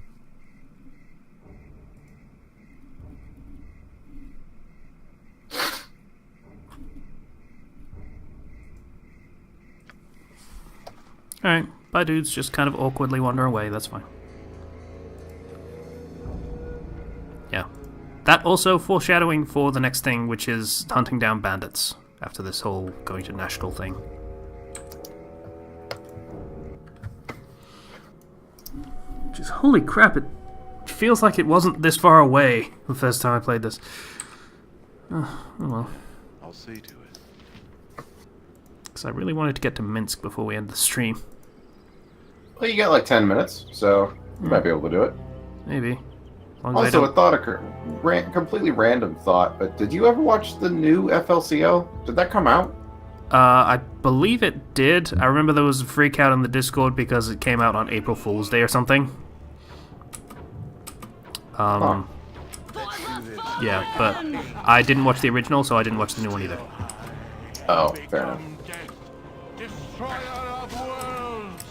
Alright, bye dudes, just kind of awkwardly wander away, that's fine. Yeah. That also foreshadowing for the next thing, which is hunting down bandits, after this whole going to Nashkel thing. Just holy crap, it feels like it wasn't this far away the first time I played this. Oh well. I'll see to it. Because I really wanted to get to Minsk before we end the stream. Well, you got like 10 minutes, so you might be able to do it. Maybe. As long as I Also, don't... a thought occurred. Completely random thought, but did you ever watch the new FLCL? Did that come out? I believe it did. I remember there was a freak out on the Discord because it came out on April Fool's Day or something. Yeah, but I didn't watch the original, so I didn't watch the new one either. Oh, fair enough. Destroyer of worlds.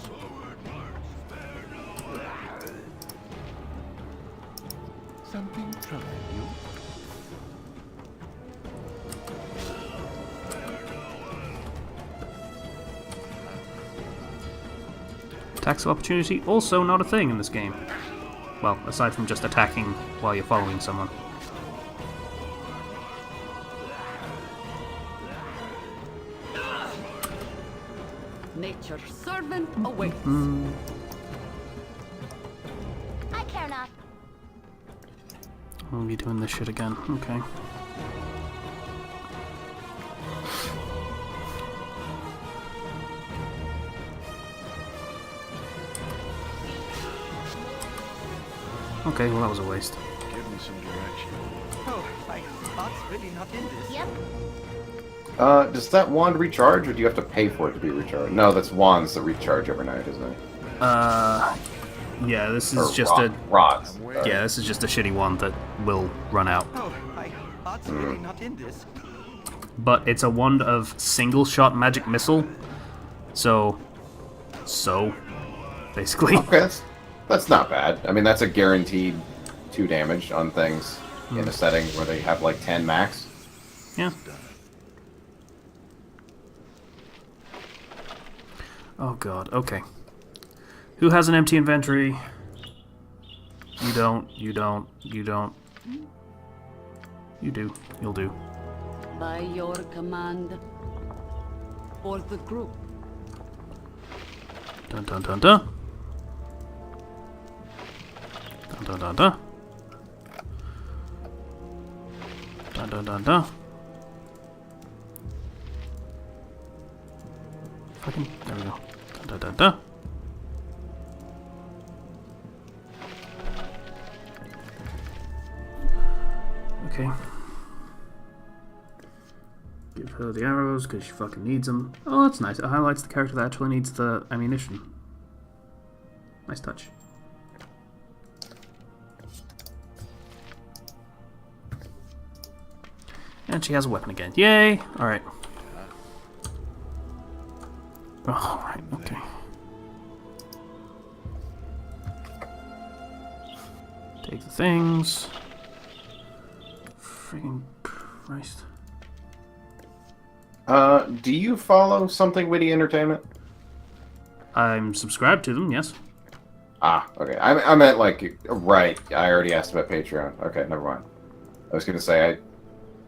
Something troubling you? Attacks of opportunity, also not a thing in this game. Well, aside from just attacking while you're following someone. Nature's servant awaits. I care not. I'll be doing this shit again. Okay. Okay, well that was a waste. Give me some direction. Oh, my heart's really not in this. Yep. Does that wand recharge, or do you have to pay for it to be recharged? No, that's wands that recharge every night, isn't it? Yeah, this is Or just rods. Yeah, this is just a shitty one that will run out. Oh, my heart's really not in this. But it's a wand of single-shot magic missile. So, basically. Okay, that's not bad. I mean, that's a guaranteed 2 damage on things in a setting where they have like 10 max. Yeah. Oh god, okay. Who has an empty inventory? You don't, you don't, you don't. You do, you'll do. By your command. For the group. Dun dun dun dun. Dun dun dun dun. Dun dun dun dun. Fucking, there we go. Dun dun dun dun. Okay. Give her the arrows because she fucking needs them. Oh, that's nice. It highlights the character that actually needs the ammunition. Nice touch. And she has a weapon again. Yay! Alright. Oh, right, okay. Take the things. Friggin' Christ. Do you follow Something Witty Entertainment? I'm subscribed to them, yes. Ah, okay. I meant like, right, I already asked about Patreon. Okay, never mind. I was gonna say,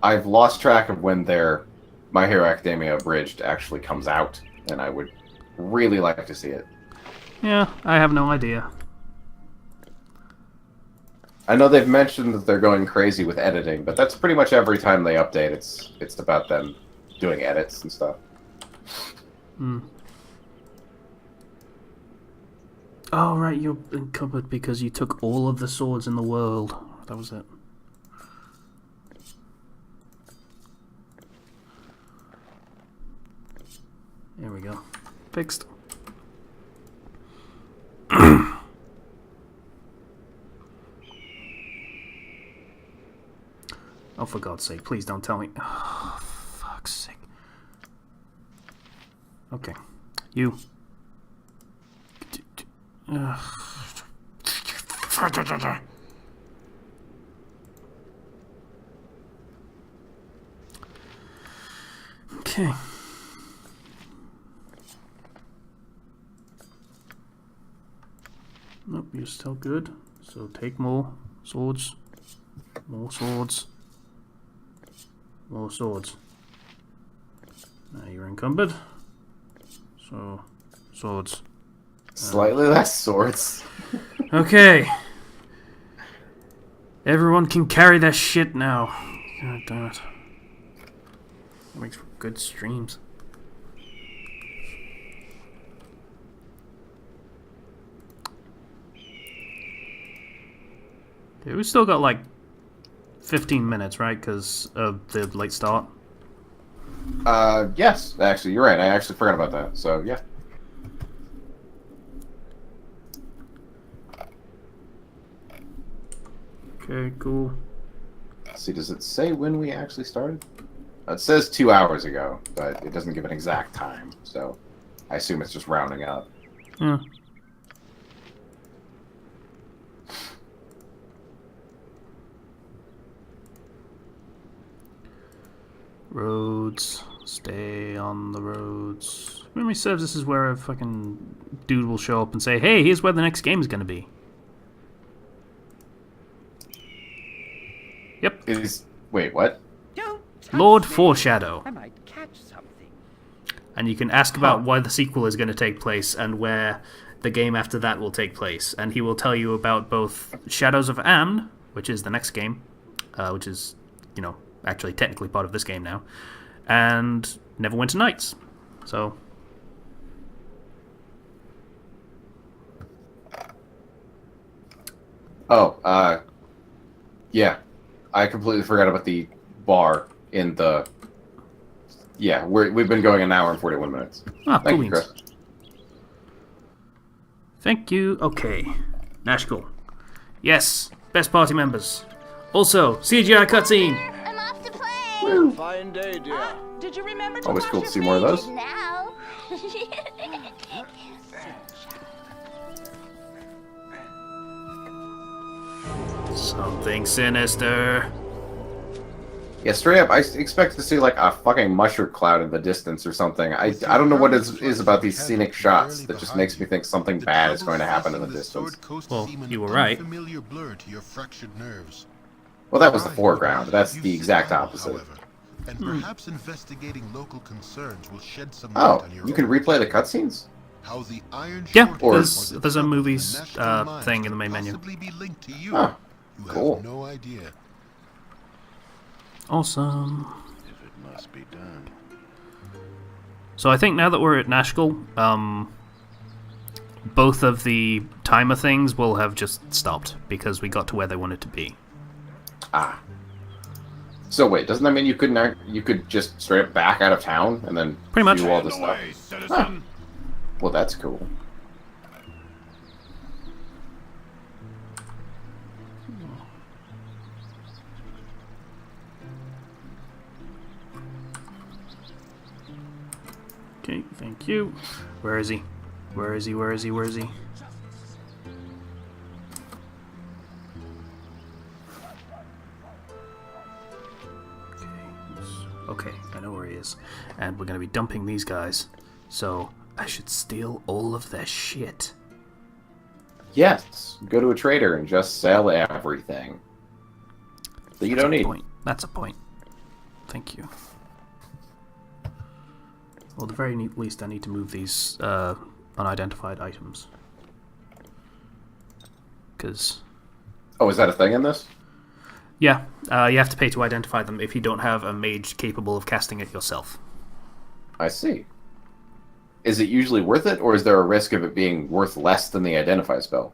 I've lost track of when their My Hero Academia Abridged actually comes out, and I would really like to see it. Yeah, I have no idea. I know they've mentioned that they're going crazy with editing, but that's pretty much every time they update, it's about them doing edits and stuff. Hmm. Oh, right, you're encumbered because you took all of the swords in the world. That was it. There we go. Fixed. Oh, for God's sake, please don't tell me. Oh, fuck's sake. Okay. You. Okay. Nope, you're still good. So take more swords. More swords. More swords. Now you're encumbered. So, swords. Slightly less swords. Okay. Everyone can carry their shit now. God damn it. That makes for good streams. Okay, we still got like 15 minutes, right? Because of the late start. Yes, actually, you're right. I actually forgot about that. So, yeah. Okay, cool. Let's see, does it say when we actually started? It says 2 hours ago, but it doesn't give an exact time, so I assume it's just rounding up. Yeah. Roads. Stay on the roads. Memory serves, this is where a fucking dude will show up and say, hey, here's where the next game is going to be. Yep. Wait, what? Lord Foreshadow. I might catch something. And you can ask about why the sequel is going to take place and where the game after that will take place. And he will tell you about both Shadows of Amn, which is the next game, which is, you know, actually technically part of this game now, and Neverwinter Nights. So... Oh, yeah. I completely forgot about the bar in the... Yeah, we've been going an hour and 41 minutes. Ah, Thank cool you, Chris. beans. Thank you. Okay. Nashkel. Yes, best party members. Also, CGI cutscene. I'm off to play. Fine day, dear. Did you remember to Always wash cool to your see more of face? those. Now. Something sinister. Yeah, straight up, I expect to see like a fucking mushroom cloud in the distance or something. I don't know what it is about these scenic shots that just makes me think something bad is going to happen in the distance. Well, you were right. Well, that was the foreground. That's the exact opposite. And perhaps investigating local concerns will shed some light on your you can replay the cutscenes? How the Iron Yeah, Sword there's a movies thing in the main menu. possibly be linked to you. Oh, You cool. have no idea. Awesome. If it must be done. So I think now that we're at Nashkel, both of the timer things will have just stopped because we got to where they wanted to be. Ah. So wait, doesn't that mean you could just straight up back out of town and then Pretty much. do all this stuff? Huh. Well, that's cool. Okay, thank you. Where is he? Where is he? Where is he? Where is he? Okay, I know where he is. And we're gonna be dumping these guys. So, I should steal all of their shit. Yes, go to a trader and just sell everything that you don't need. That's a point. Thank you. Well, at the very least, I need to move these unidentified items. Because... Oh, is that a thing in this? Yeah, you have to pay to identify them if you don't have a mage capable of casting it yourself. I see. Is it usually worth it, or is there a risk of it being worth less than the identify spell?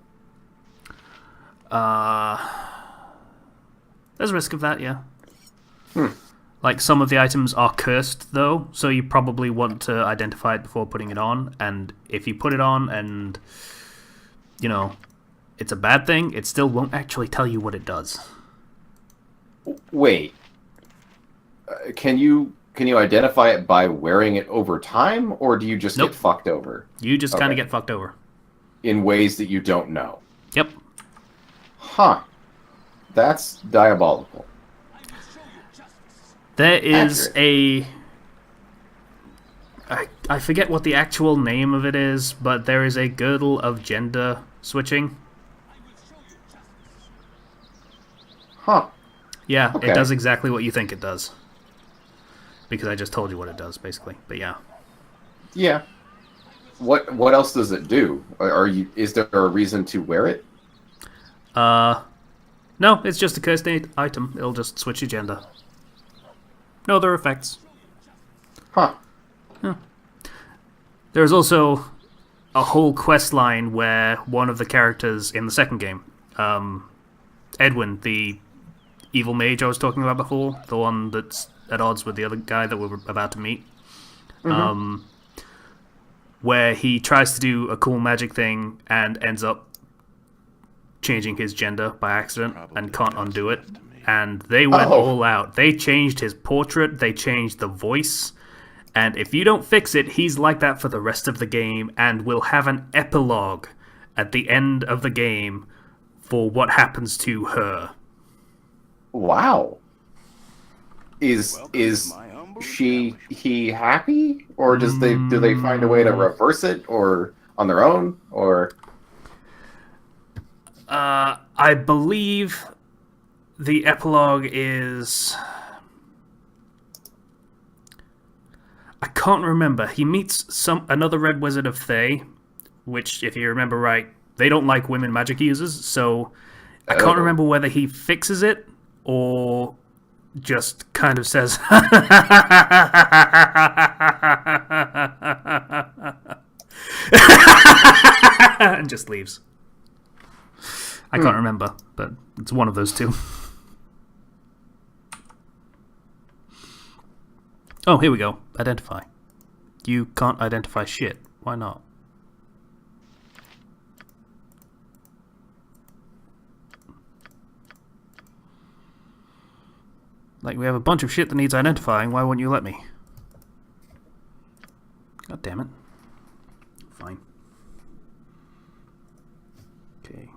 There's a risk of that, yeah. Like, some of the items are cursed, though, so you probably want to identify it before putting it on, and if you put it on and, you know, it's a bad thing, it still won't actually tell you what it does. Wait. Can you identify it by wearing it over time, or do you just get fucked over? You just kind of get fucked over. In ways that you don't know? Yep. Huh. That's diabolical. There is a I forget what the actual name of it is, but there is a girdle of gender switching. Huh. Yeah, Okay. it does exactly what you think it does. Because I just told you what it does, basically. But yeah. Yeah. What else does it do? Is there a reason to wear it? No, it's just a cursed item. It'll just switch your gender. No other effects. Huh. Yeah. There's also a whole quest line where one of the characters in the second game, Edwin, the evil mage I was talking about before, the one that's at odds with the other guy that we were about to meet, where he tries to do a cool magic thing and ends up changing his gender by accident and can't undo it. And they went all out. They changed his portrait, they changed the voice, and if you don't fix it, he's like that for the rest of the game and will have an epilogue at the end of the game for what happens to her. Wow. Is he happy, or do they find a way to reverse it, or on their own, or? I believe the epilogue is. I can't remember. He meets another Red Wizard of Thay, which, if you remember right, they don't like women magic users. So I can't remember whether he fixes it or just kind of says and just leaves. I can't remember, but it's one of those two. Oh, here we go. Identify. You can't identify shit. Why not? Like, we have a bunch of shit that needs identifying. Why won't you let me? God damn it. Fine. Okay.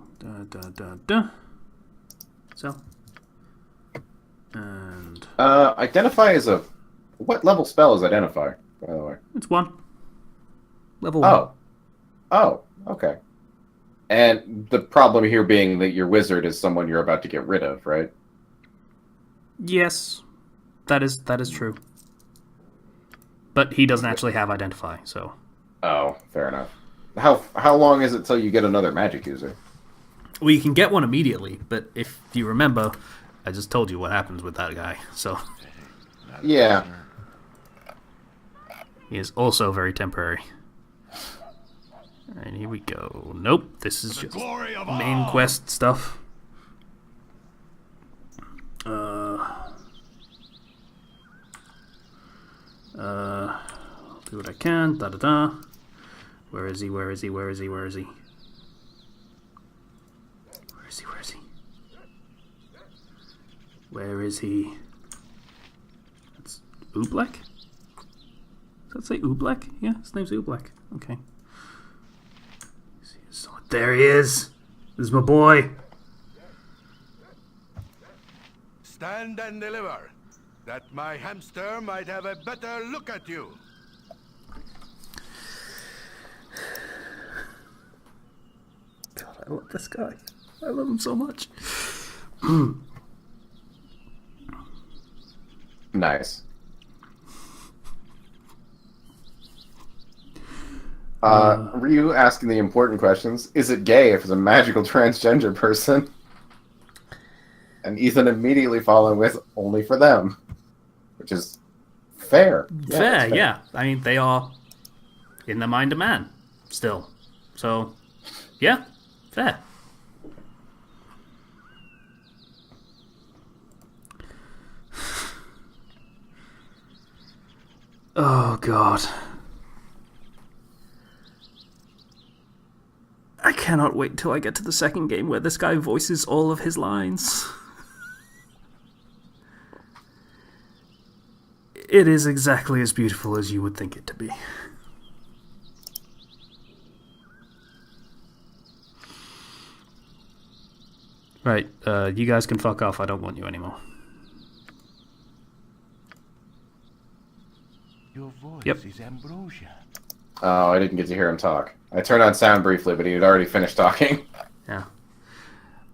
So. And... Identify is a... What level spell is Identify, by the way? It's 1. Level 1. Oh, okay. And the problem here being that your wizard is someone you're about to get rid of, right? Yes. That is true. But he doesn't actually have Identify, so... Oh, fair enough. How long is it till you get another magic user? Well, you can get one immediately, but if you remember, I just told you what happens with that guy, so... Yeah. He is also very temporary. Alright, here we go. Nope, this is just main quest stuff. I'll do what I can. Da-da-da. Where is he? Where is he? Where is he? Where is he? Where is he? Where is he? Where is he? That's Oobleck? Does that say Oobleck? Yeah, his name's Oobleck. Okay. There he is! This is my boy! Stand and deliver, that my hamster might have a better look at you. God, I love this guy. I love him so much. Nice. Were you asking the important questions? Is it gay if it's a magical transgender person? And Ethan immediately following with only for them, which is fair. Yeah, fair, yeah. I mean, they are in the mind of man still. So, yeah, fair. Oh, God. I cannot wait till I get to the second game where this guy voices all of his lines. It is exactly as beautiful as you would think it to be. Right, you guys can fuck off. I don't want you anymore. Your voice Yep. is ambrosia. Oh, I didn't get to hear him talk. I turned on sound briefly, but he had already finished talking. Yeah.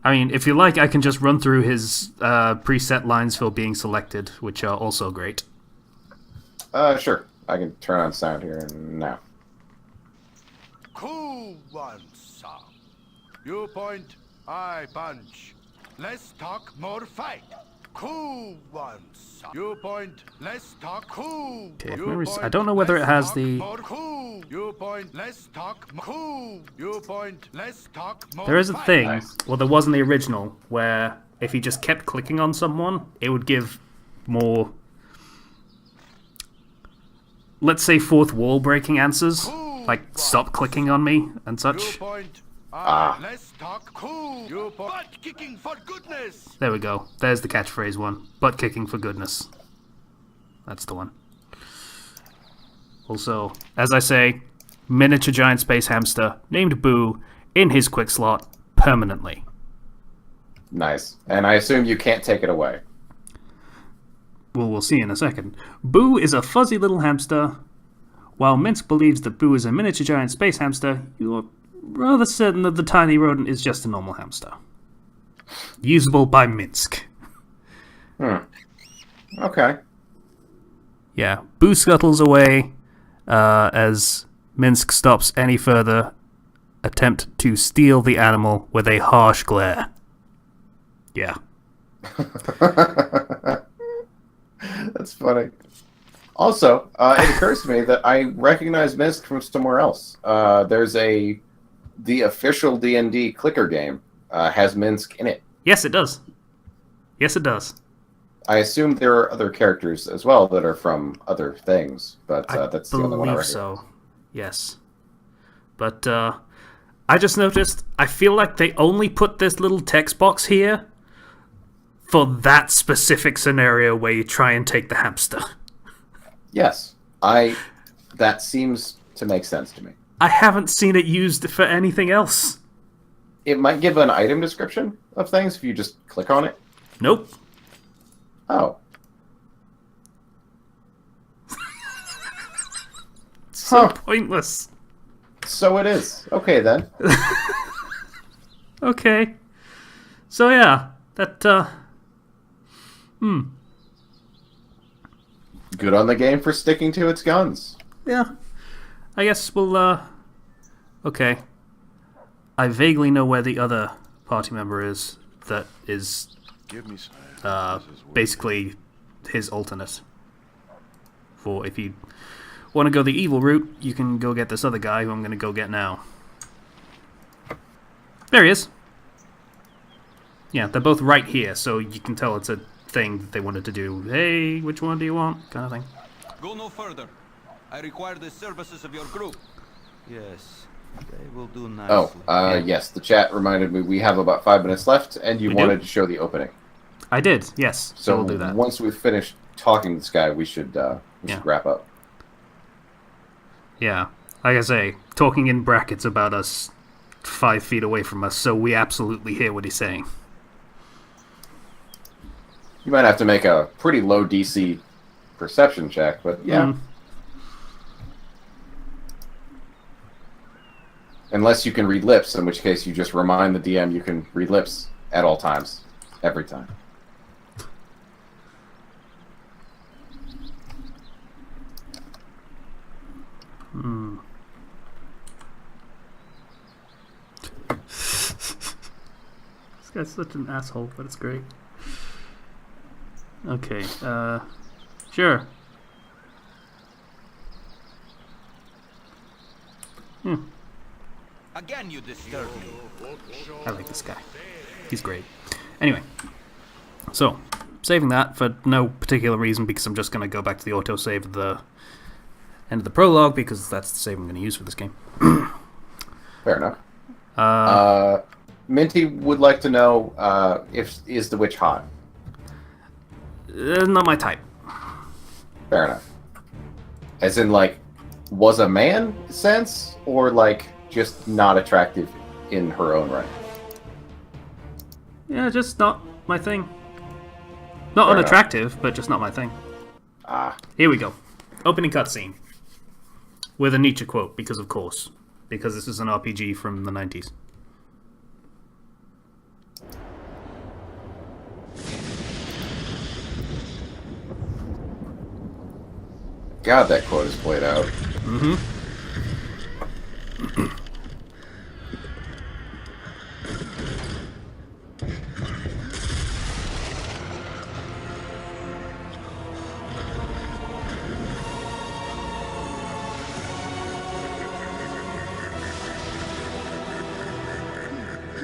I mean, if you like, I can just run through his preset lines for being selected, which are also great. Sure. I can turn on sound here now. Cool one, sir. You point, I punch. Less talk, more fight. Cool one, sir. You point, less talk, cool. Okay, You memories- point, I don't know whether it less has talk, the... more cool. You point, less talk, cool. You point, less talk, more There is a fight. thing, well, there was in the original, where if he just kept clicking on someone, it would give more, let's say, fourth wall breaking answers. Like, stop clicking on me and You such. point, less talk, cool. You point, butt kicking for goodness. There we go. There's the catchphrase one. Butt kicking for goodness. That's the one. Also, as I say, miniature giant space hamster named Boo in his quick slot permanently. Nice. And I assume you can't take it away. Well, we'll see in a second. Boo is a fuzzy little hamster. While Minsk believes that Boo is a miniature giant space hamster, you're rather certain that the tiny rodent is just a normal hamster. Usable by Minsk. Okay. Yeah, Boo scuttles away as Minsk stops any further attempt to steal the animal with a harsh glare. Yeah. That's funny. Also, it occurs to me that I recognize Minsk from somewhere else. There's the official D&D clicker game has Minsk in it. Yes, it does. Yes, it does. I assume there are other characters as well that are from other things, but that's the only one I believe recognize. so. Yes. But I just noticed, I feel like they only put this little text box here for that specific scenario where you try and take the hamster. Yes, that seems to make sense to me. I haven't seen it used for anything else. It might give an item description of things if you just click on it. Nope. Oh. So pointless. So it is. Okay, then. Okay. So yeah, that, Good on the game for sticking to its guns. yeah. I guess we'll, okay. I vaguely know where the other party member is that is, basically his alternate. For if you want to go the evil route, you can go get this other guy who I'm going to go get now. There he is. Yeah, they're both right here, so you can tell it's a thing that they wanted to do. Hey, which one do you want? Kind of thing. Go no further. I require the services of your group. Yes, they will do nicely. Oh, yes, the chat reminded me we have about 5 minutes left, and you We do? wanted to show the opening. I did, yes. So we'll do that. Once we've finished talking to this guy, we should wrap up. Yeah, like I say, talking in brackets about us 5 feet away from us, so we absolutely hear what he's saying. You might have to make a pretty low DC perception check, but yeah. Unless you can read lips, in which case you just remind the DM you can read lips at all times. Every time. This guy's such an asshole, but it's great. Okay, sure. Again, you disturb me. I like this guy. He's great. Anyway, so, saving that for no particular reason, because I'm just going to go back to the autosave at the end of the prologue, because that's the save I'm going to use for this game. Fair enough. Minty would like to know is the witch hot? Not my type. Fair enough. As in, like, was a man sense, or, like, just not attractive in her own right? Yeah, just not my thing. Not Fair unattractive, but just not my thing. Ah. Here we go. Opening cutscene. With a Nietzsche quote, because of course. Because this is an RPG from the 90s. God, that quote is played out. Mm-hmm.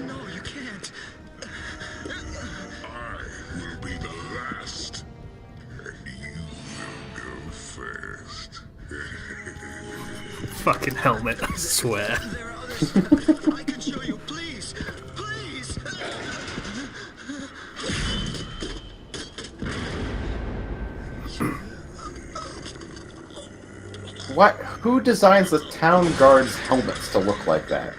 No, you can't. I will be the last, and you will go first. Fucking helmet, I swear. There are others. I can show you, please. Please. What? Who designs the town guards' helmets to look like that?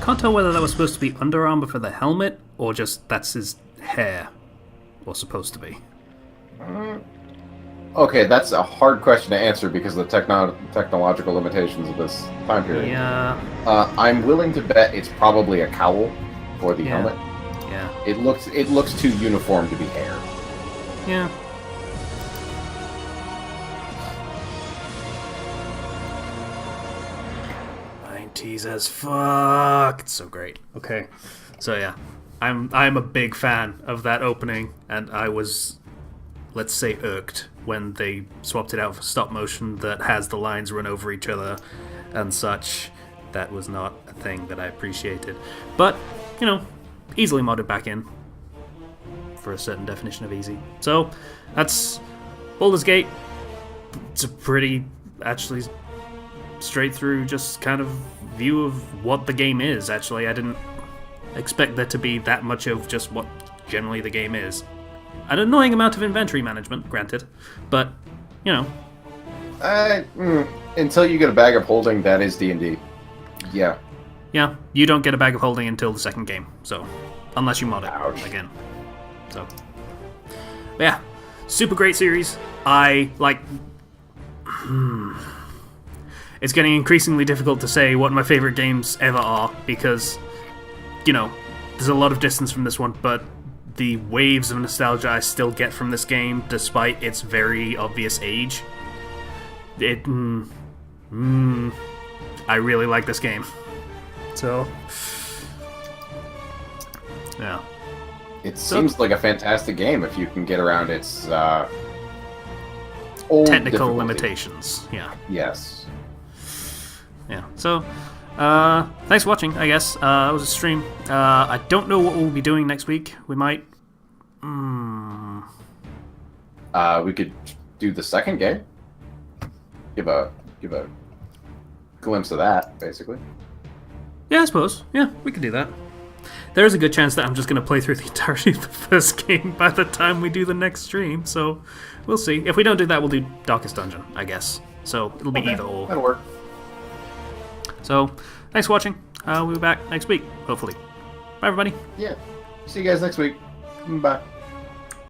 Can't tell whether that was supposed to be Under Armour for the helmet, or just that's his hair. Or supposed to be. Okay, that's a hard question to answer because of the technological limitations of this time period. Yeah. I'm willing to bet it's probably a cowl for the helmet. Yeah. It looks too uniform to be hair. Yeah. '90s as fuck. It's so great. Okay. So yeah. I'm a big fan of that opening, and I was, let's say, irked when they swapped it out for stop motion that has the lines run over each other and such. That was not a thing that I appreciated. But, you know, easily modded back in for a certain definition of easy. So, that's Baldur's Gate. It's a pretty, actually, straight through just kind of view of what the game is, actually. I didn't expect there to be that much of just what generally the game is. An annoying amount of inventory management, granted, but, you know. Until you get a bag of holding, that is D&D. Yeah. Yeah, you don't get a bag of holding until the second game, so, unless you mod it again. So, but yeah, super great series. I, like, it's getting increasingly difficult to say what my favorite games ever are, because, you know, there's a lot of distance from this one, but the waves of nostalgia I still get from this game, despite its very obvious age, I really like this game. So, yeah. It seems like a fantastic game if you can get around its old technical difficulty. Limitations, yeah. Yes. Yeah, so, thanks for watching, I guess. That was a stream. I don't know what we'll be doing next week. We might... We could do the second game. Give a glimpse of that, basically. Yeah, I suppose. Yeah, we could do that. There is a good chance that I'm just going to play through the entirety of the first game by the time we do the next stream, so we'll see. If we don't do that, we'll do Darkest Dungeon, I guess. So it'll be either or. That'll work. So, thanks for watching. We'll be back next week, hopefully. Bye, everybody. Yeah. See you guys next week. Bye.